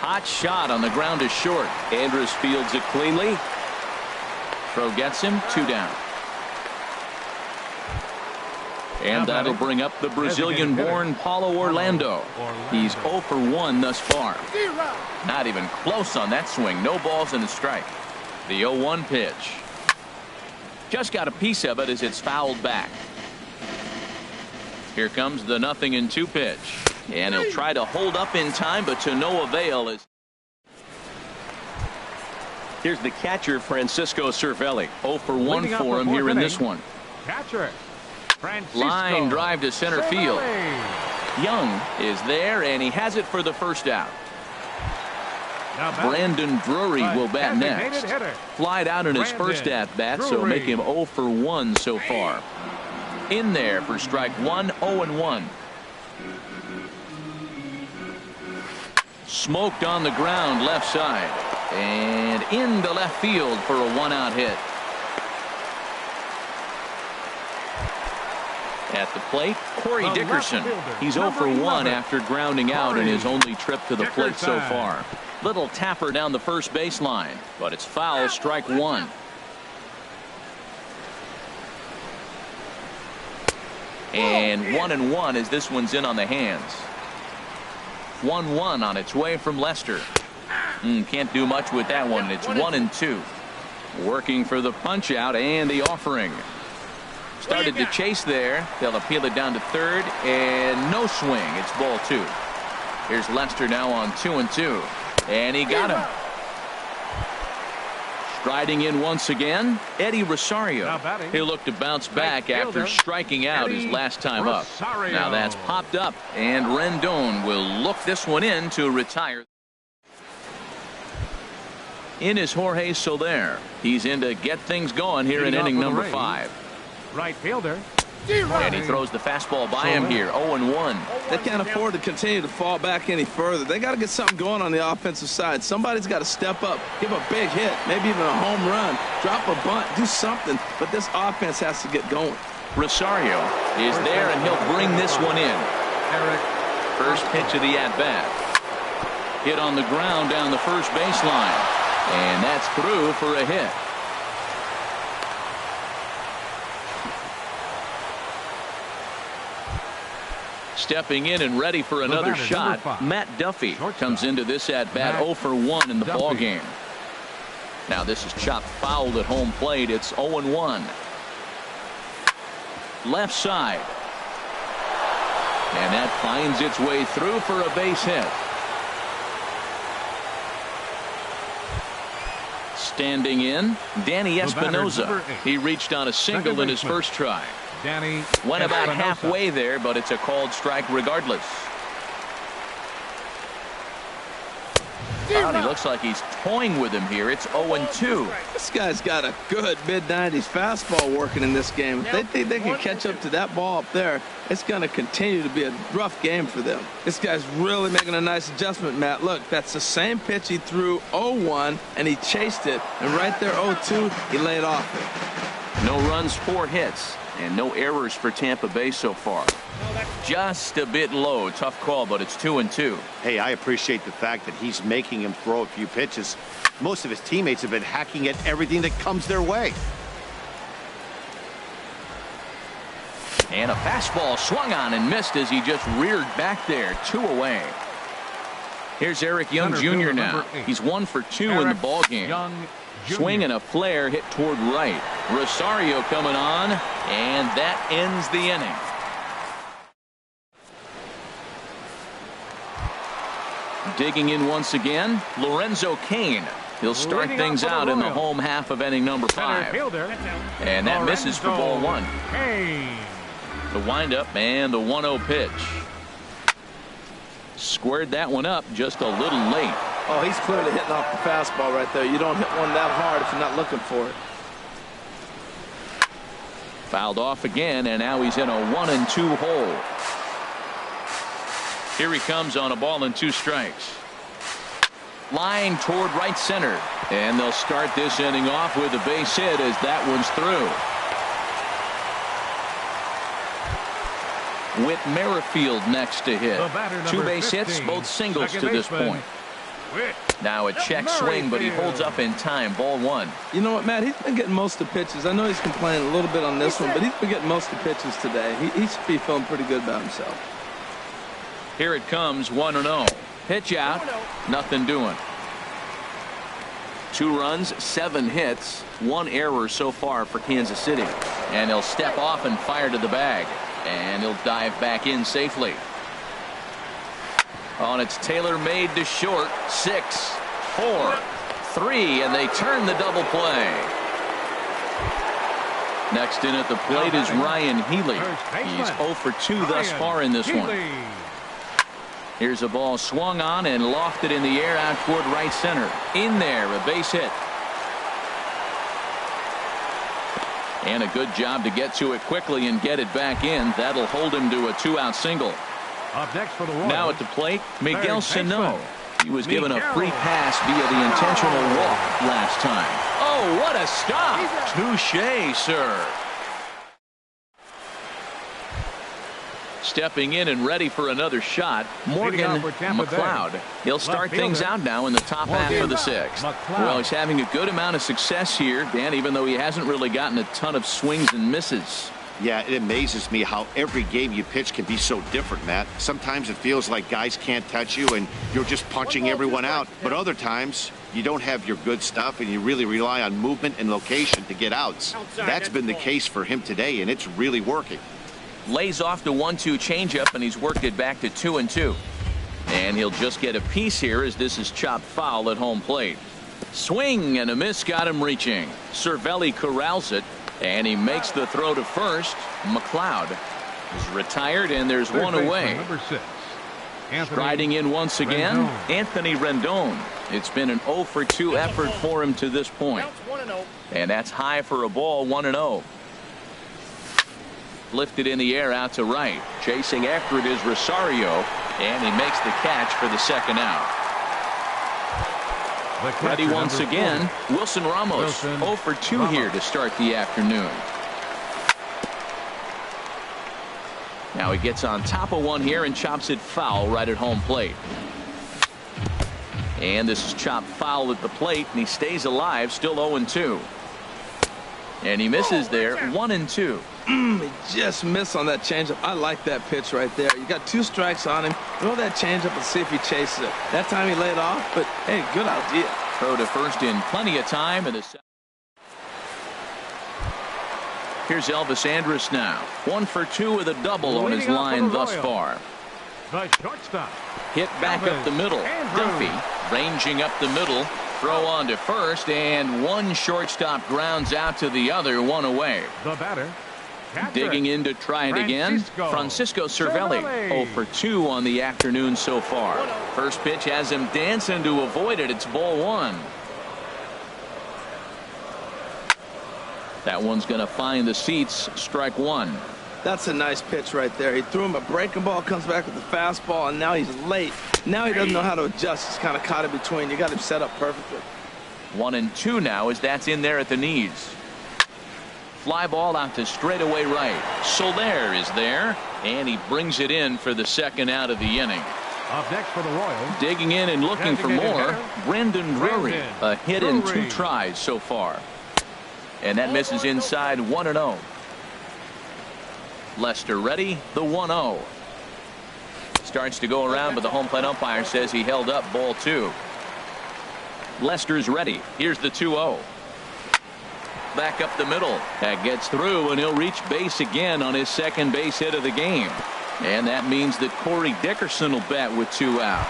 Hot shot on the ground is short. Andrus fields it cleanly. Throw gets him. 2 down. And that'll bring up the Brazilian-born Paulo Orlando. He's 0 for 1 thus far. Not even close on that swing. No balls and a strike. The 0-1 pitch. Just got a piece of it as it's fouled back. Here comes the 0-2 pitch. And he'll try to hold up in time, but to no avail. Here's the catcher, Francisco Cervelli. 0 for 1 for him here in this one. Catcher. Francisco. Line drive to center field. Young is there, and he has it for the first out. Brandon Drury will bat next. Flied out in his first at bat, so make him 0 for 1 so far. In there for strike 1, 0-1. Smoked on the ground left side and into left field for a 1-out hit. At the plate, Corey Dickerson. He's 0 for 1 after grounding out in his only trip to the plate so far. Little tapper down the first baseline, but it's foul, strike 1. And 1-1 as this one's in on the hands. 1-1 on its way from Lester. Can't do much with that one. It's 1-2. Working for the punch out and the offering. Started to chase there. They'll appeal it down to third, and no swing. It's ball 2. Here's Lester now on 2-2, and he got him. Striding in once again, Eddie Rosario. He'll look to bounce back after striking out his last time up. Now that's popped up, and Rendon will look this one in to retire. In is Jorge Soler. He's in to get things going here in inning number 5. Right fielder. And he throws the fastball by him here. 0-1. They can't afford to continue to fall back any further. They got to get something going on the offensive side. Somebody's got to step up, give a big hit, maybe even a home run, drop a bunt, do something. But this offense has to get going. Rosario is there, and he'll bring this one in. First pitch of the at-bat. Hit on the ground down the first baseline. And that's through for a hit. Stepping in and ready for another shot, Matt Duffy comes into this at-bat 0 for 1 in the ball game. Now this is chopped fouled at home plate. It's 0-1. Left side. And that finds its way through for a base hit. Standing in, Danny The batter, number Espinoza. 8. He reached on a single Second in his baseman. first try. Danny Went about Espinoza. halfway there, but it's a called strike regardless. Well, he looks like he's toying with him here. It's 0-2. This guy's got a good mid-90s fastball working in this game. If they think they can catch up to that ball up there, it's going to continue to be a rough game for them. This guy's really making a nice adjustment, Matt. Look, that's the same pitch he threw 0-1, and he chased it. And right there, 0-2, he laid off it. No runs, 4 hits, and no errors for Tampa Bay so far. Just a bit low. Tough call, but it's 2-2. Hey, I appreciate the fact that he's making him throw a few pitches. Most of his teammates have been hacking at everything that comes their way. And a fastball swung on and missed as he just reared back there. 2 away. Here's Eric Young Center Jr. fielder, now. number 8. He's 1 for 2 in the Eric ball game. Young Jr. Swing and a flare hit toward right. Rosario coming on, and that ends the inning. Digging in once again, Lorenzo Cain. He'll start Leading things off for the out in the Royals. home half of inning number Center 5. fielder. And that misses for ball 1. Cain. The windup and the 1-0 pitch. Squared that one up just a little late. Oh, he's clearly hitting off the fastball right there. You don't hit one that hard if you're not looking for it. Fouled off again, and now he's in a 1-2 hole. Here he comes on a ball and 2 strikes. Line toward right center. And they'll start this inning off with a base hit as that one's through. Whit Merrifield next to hit. The batter, 2 number base hits, 15, both singles second to this baseman, point. Whit Now a check swing, but he holds up in time. Ball 1. You know what, Matt? He's been getting most of the pitches. I know he's complaining a little bit on this one, but he's been getting most of the pitches today. He should be feeling pretty good about himself. Here it comes, 1-0. Pitch out, nothing doing. 2 runs, 7 hits, 1 error so far for Kansas City. And he'll step off and fire to the bag. And he'll dive back in safely. On it's Taylor made to short. 6, 4, 3, and they turn the double play. Next in at the plate is Ryan Healy. He's 0 for 2 thus far in this one. Here's a ball swung on and lofted in the air out toward right center. In there, a base hit. And a good job to get to it quickly and get it back in. That'll hold him to a 2-out single. Up next for the Royals. Now at the plate, Miguel Third Sano. baseman. He was given a Miguel. free pass via the intentional walk last time. Oh, what a stop. Touché, sir. Stepping in and ready for another shot, Morgan Leading off for Tampa Bay. McLeod. He'll start Left things fielder. out now in the top half of the 6th. McLeod. Well, he's having a good amount of success here, Dan, even though he hasn't really gotten a ton of swings and misses. Yeah, it amazes me how every game you pitch can be so different, Matt. Sometimes it feels like guys can't touch you and you're just punching everyone out. But other times, you don't have your good stuff and you really rely on movement and location to get outs. That's been the case for him today, and it's really working. Lays off the 1-2 changeup, and he's worked it back to 2-2. And he'll just get a piece here as this is chopped foul at home plate. Swing and a miss got him reaching. Cervelli corrals it, and he makes the throw to first. McLeod is retired, and there's Third one baseman, away. Number 6. Anthony Striding in once again, Rendon. Anthony Rendon. It's been an 0 for 2 effort for him to this point. And that's high for a ball, 1-0. Lifted in the air out to right. Chasing after it is Rosario, and he makes the catch for the 2nd out. The catcher, Ready once number again, 40. Wilson Ramos. Wilson 0 for 2 Ramos. here to start the afternoon. Now he gets on top of one here and chops it foul right at home plate. And this is chopped foul at the plate, and he stays alive, still 0-2. And he misses there, 1-2. He just missed on that changeup. I like that pitch right there. You got 2 strikes on him. Throw that changeup and see if he chases it. That time he laid off, but hey, good idea. Throw to first in plenty of time. And here's Elvis Andrus now. 1 for 2 with a double on his Leading off for line the thus Royals. far. The shortstop. Hit back up the middle. Andrews. Duffy ranging up the middle. throw on to first, and one shortstop grounds out to the other, one away. The batter. Digging in to try it again, Francisco Cervelli. 0 for 2 on the afternoon so far. First pitch has him dancing to avoid it. It's ball one. That one's going to find the seats. Strike one. That's a nice pitch right there. He threw him a breaking ball, comes back with the fastball, and now he's late. Now he doesn't know how to adjust. He's kind of caught in between. You got him set up perfectly. 1-2 now as that's in there at the knees. Fly ball out to straightaway right. Soler is there, and he brings it in for the second out of the inning. Up next for the Royals. Digging in and looking for more, Brendan Drury. A hit in 2 tries so far. And that misses inside 1-0. Lester ready, the 1-0. Starts to go around, but the home plate umpire says he held up ball 2. Lester's ready. Here's the 2-0. Back up the middle. That gets through, and he'll reach base again on his second base hit of the game. And that means that Corey Dickerson will bat with 2 out.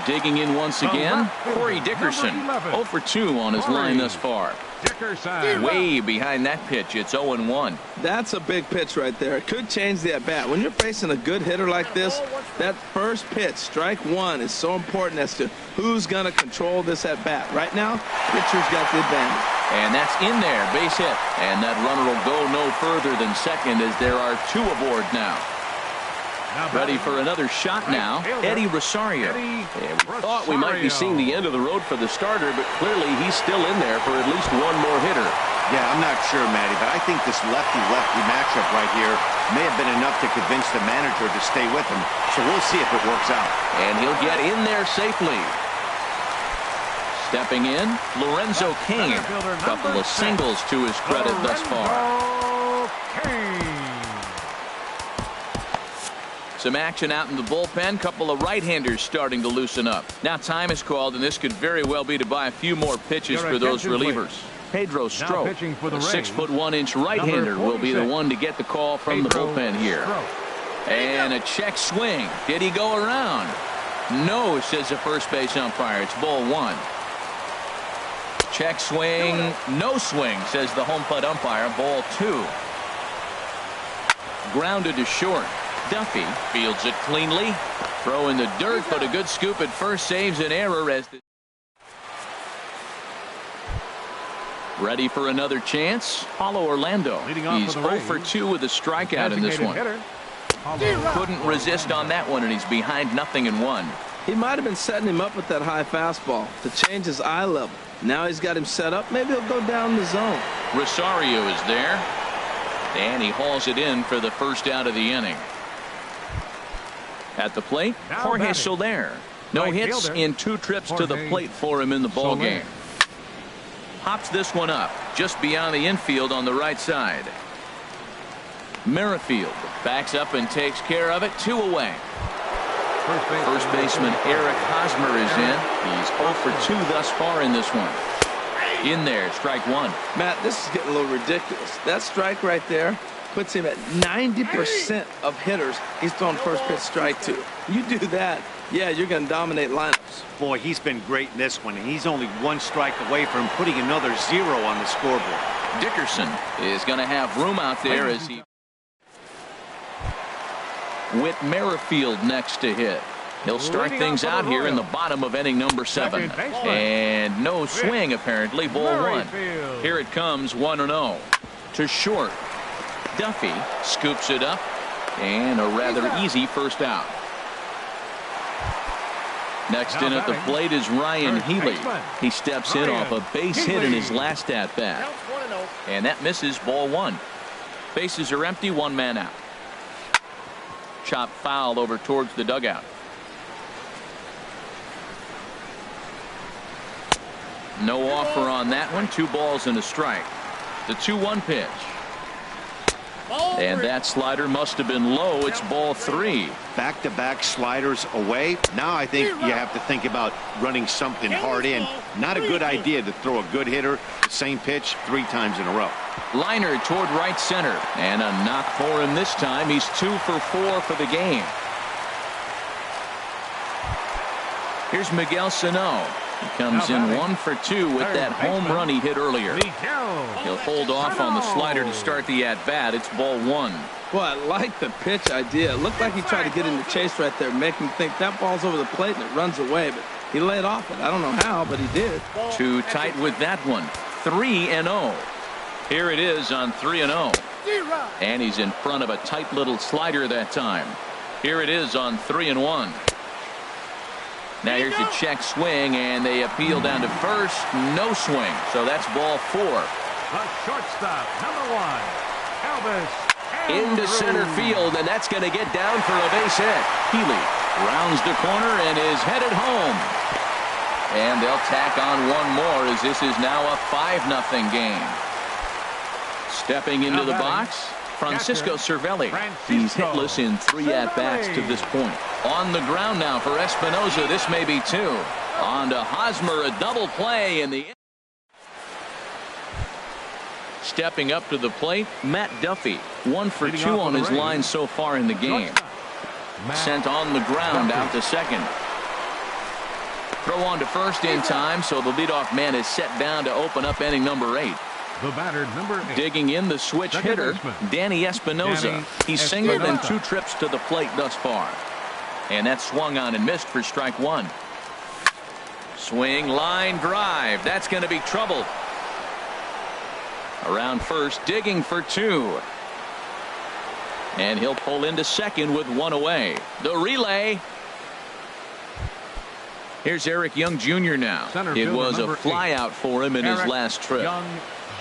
Digging in once again, Corey Dickerson. 0 for 2 on his line thus far. Dickerson. Way behind that pitch. It's 0-1. That's a big pitch right there. It could change the at-bat. When you're facing a good hitter like this, that first pitch, strike one, is so important as to who's going to control this at-bat. Right now, pitcher's got the advantage. And that's in there, base hit. And that runner will go no further than second as there are 2 aboard now. Ready for another shot now, Eddie Rosario. And we thought we might be seeing the end of the road for the starter, but clearly he's still in there for at least one more hitter. Yeah, I'm not sure, Matty, but I think this lefty-lefty matchup right here may have been enough to convince the manager to stay with him. So we'll see if it works out. And he'll get in there safely. Stepping in, Lorenzo Cain. Couple of singles to his credit thus far. Some action out in the bullpen. Couple of right-handers starting to loosen up. Now time is called, and this could very well be to buy a few more pitches for those relievers. Pedro Strop, a 6'1" right-hander, will be the one to get the call from the bullpen here. And a check swing. Did he go around? No, says the first base umpire. It's ball one. Check swing, no swing, says the home plate umpire. Ball 2. Grounded to short. Duffy fields it cleanly. Throw in the dirt, but a good scoop at first saves an error as the ready for another chance. Paulo Orlando. He's 0 for 2 with a strikeout in this one. Couldn't resist on that one, and he's behind 0-1. He might have been setting him up with that high fastball to change his eye level. Now he's got him set up. Maybe he'll go down the zone. Rosario is there, and he hauls it in for the first out of the inning. At the plate, Jorge Soler. No hits in 2 trips to the plate for him in the ball game. Pops this one up just beyond the infield on the right side. Merrifield backs up and takes care of it. 2 away. First baseman Eric Hosmer is in. He's 0 for 2 thus far in this one. In there, strike one. Matt, this is getting a little ridiculous. That strike right there puts him at 90% of hitters he's thrown first pitch strike to. You do that, yeah, you're going to dominate lineups. Boy, he's been great in this one, and he's only 1 strike away from putting another 0 on the scoreboard. Dickerson is going to have room out there as he with Merrifield next to hit. He'll start things out here in the bottom of inning number 7. And no swing, apparently. Ball 1. Here it comes, 1-0. To short. Duffy scoops it up. And a rather easy first out. Next in at the plate is Ryan Healy. He steps in off a base hit in his last at-bat. And that misses, ball 1. Bases are empty, 1 man out. Chop foul over towards the dugout. No offer on that one. 2 balls and a strike. The 2-1 pitch. And that slider must have been low. It's ball 3. Back-to-back sliders away. Now I think you have to think about running something hard in. Not a good idea to throw a good hitter the same pitch 3 times in a row. Liner toward right center. And a knock for him this time. He's 2 for 4 for the game. Here's Miguel Sano. He comes in 1 for 2 with that home run he hit earlier. He'll hold off on the slider to start the at-bat. It's ball 1. Well, I like the pitch idea. It looked like he tried to get in the chase right there, make him think that ball's over the plate and it runs away, but he laid off it. I don't know how, but he did. Too tight with that one. 3-0. Here it is on 3-0. And he's in front of a tight little slider that time. Here it is on 3-1. Now here's a check swing, and they appeal down to first. No swing. So that's ball 4. The shortstop, number 1, Elvis. Into center field, and that's going to get down for a base hit. Healy rounds the corner and is headed home. And they'll tack on one more as this is now a 5-0 game. Stepping into the box, Francisco Cervelli. He's hitless in 3 at-bats to this point. On the ground now for Espinosa. This may be 2. On to Hosmer, a double play in the... Stepping up to the plate, Matt Duffy. 1 for 2 on his line so far in the game. Sent on the ground out to second. Throw on to first in time, so the leadoff man is set down to open up inning number 8. The batter, number 8. Digging in the switch hitter, Danny Espinosa. He's singled in 2 trips to the plate thus far. And that's swung on and missed for strike 1. Swing, line drive. That's going to be trouble. Around first, digging for 2. And he'll pull into second with 1 away. The relay. Here's Eric Young Jr. now. It was a flyout for him in his last trip. Young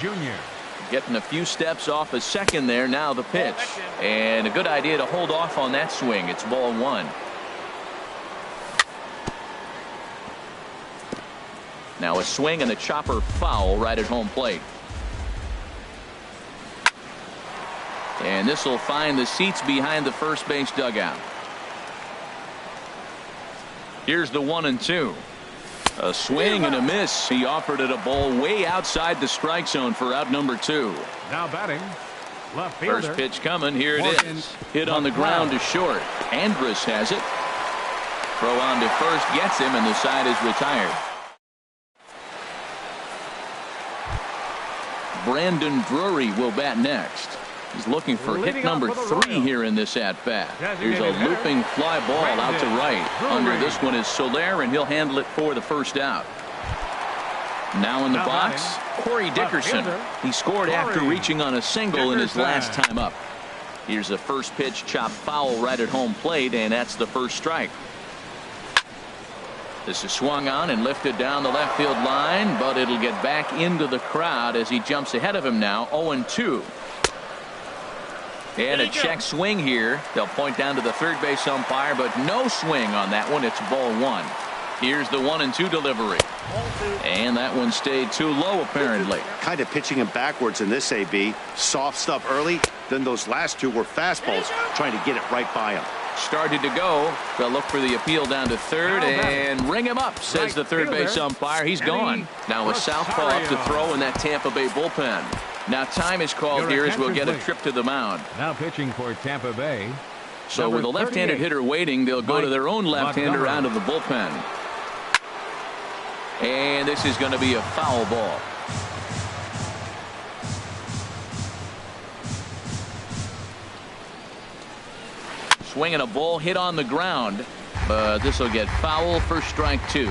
Jr. Getting a few steps off a second there. Now the pitch. And a good idea to hold off on that swing. It's ball 1. Now a swing and a chopper foul right at home plate. And this will find the seats behind the first base dugout. Here's the 1-2. A swing and a miss. He offered it a ball way outside the strike zone for out number 2. Now batting, left fielder. First pitch coming. Here it is. Hit on the ground to short. Andrus has it. Throw on to first gets him, and the side is retired. Brandon Drury will bat next. He's looking for hit number 3 here in this at-bat. Here's a looping fly ball out to right. Under this one is Soler, and he'll handle it for the first out. Now in the box, Corey Dickerson. He scored after reaching on a single in his last time up. Here's a first pitch chop foul right at home plate, and that's the first strike. This is swung on and lifted down the left field line, but it'll get back into the crowd as he jumps ahead of him now. 0-2. And a check swing here. They'll point down to the third base umpire, but no swing on that one. It's ball 1. Here's the 1-2 delivery. And that one stayed too low, apparently. Kind of pitching him backwards in this AB. Soft stuff early. Then those last 2 were fastballs, trying to get it right by him. Started to go. They'll look for the appeal down to third and ring him up, says the third base umpire. He's gone. Now a southpaw up to throw in that Tampa Bay bullpen. Now time is called here as we'll get a trip to the mound. Now pitching for Tampa Bay. So with a left-handed hitter waiting, they'll go to their own left-hander out of the bullpen. And this is going to be a foul ball. Swinging a ball hit on the ground, but this will get foul for strike 2.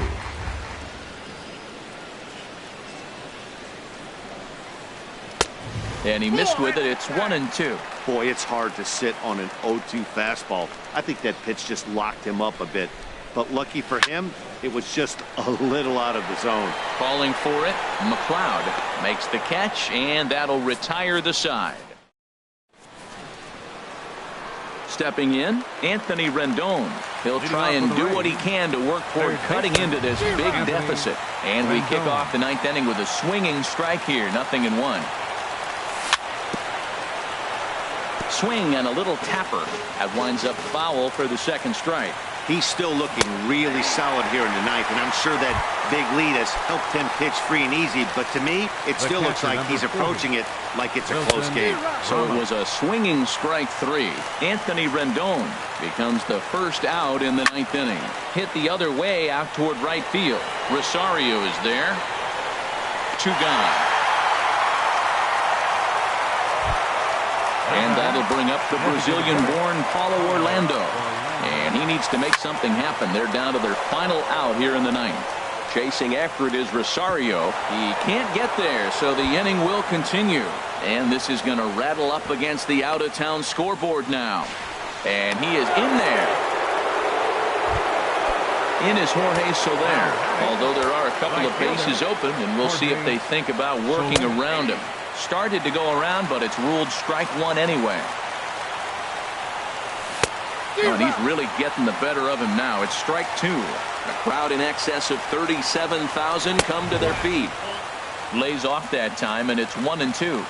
And he missed with it. It's 1-2. Boy, it's hard to sit on an 0-2 fastball. I think that pitch just locked him up a bit. But lucky for him, it was just a little out of the zone. Calling for it, McLeod makes the catch, and that'll retire the side. Stepping in, Anthony Rendon. He'll try and do what he can to work toward cutting into this big deficit. And we kick off the 9th inning with a swinging strike here. 0-1. Swing and a little tapper. That winds up foul for the second strike. He's still looking really solid here in the ninth, and I'm sure that big lead has helped him pitch free and easy, but to me, it still looks like he's approaching it like it's a close game. So it was a swinging strike 3. Anthony Rendon becomes the first out in the ninth inning. Hit the other way out toward right field. Rosario is there. 2 gone. And that'll bring up the Brazilian-born Paulo Orlando. And he needs to make something happen. They're down to their final out here in the ninth. Chasing after it is Rosario. He can't get there, so the inning will continue. And this is going to rattle up against the out-of-town scoreboard now. And he is in there. In is Jorge Soler. Although there are a couple of bases open, and we'll see if they think about working around him. Started to go around, but it's ruled strike 1 anyway. And he's really getting the better of him now. It's strike 2. A crowd in excess of 37,000 come to their feet. Lays off that time, and it's 1-2.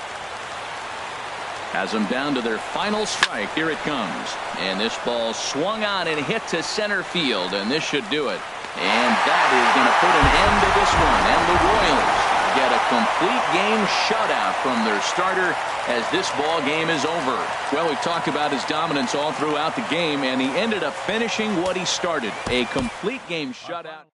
Has them down to their final strike. Here it comes. And this ball swung on and hit to center field, and this should do it. And that is going to put an end to this one. And the Royals get a complete game shutout from their starter as this ball game is over. Well, we've talked about his dominance all throughout the game, and he ended up finishing what he started. A complete game shutout.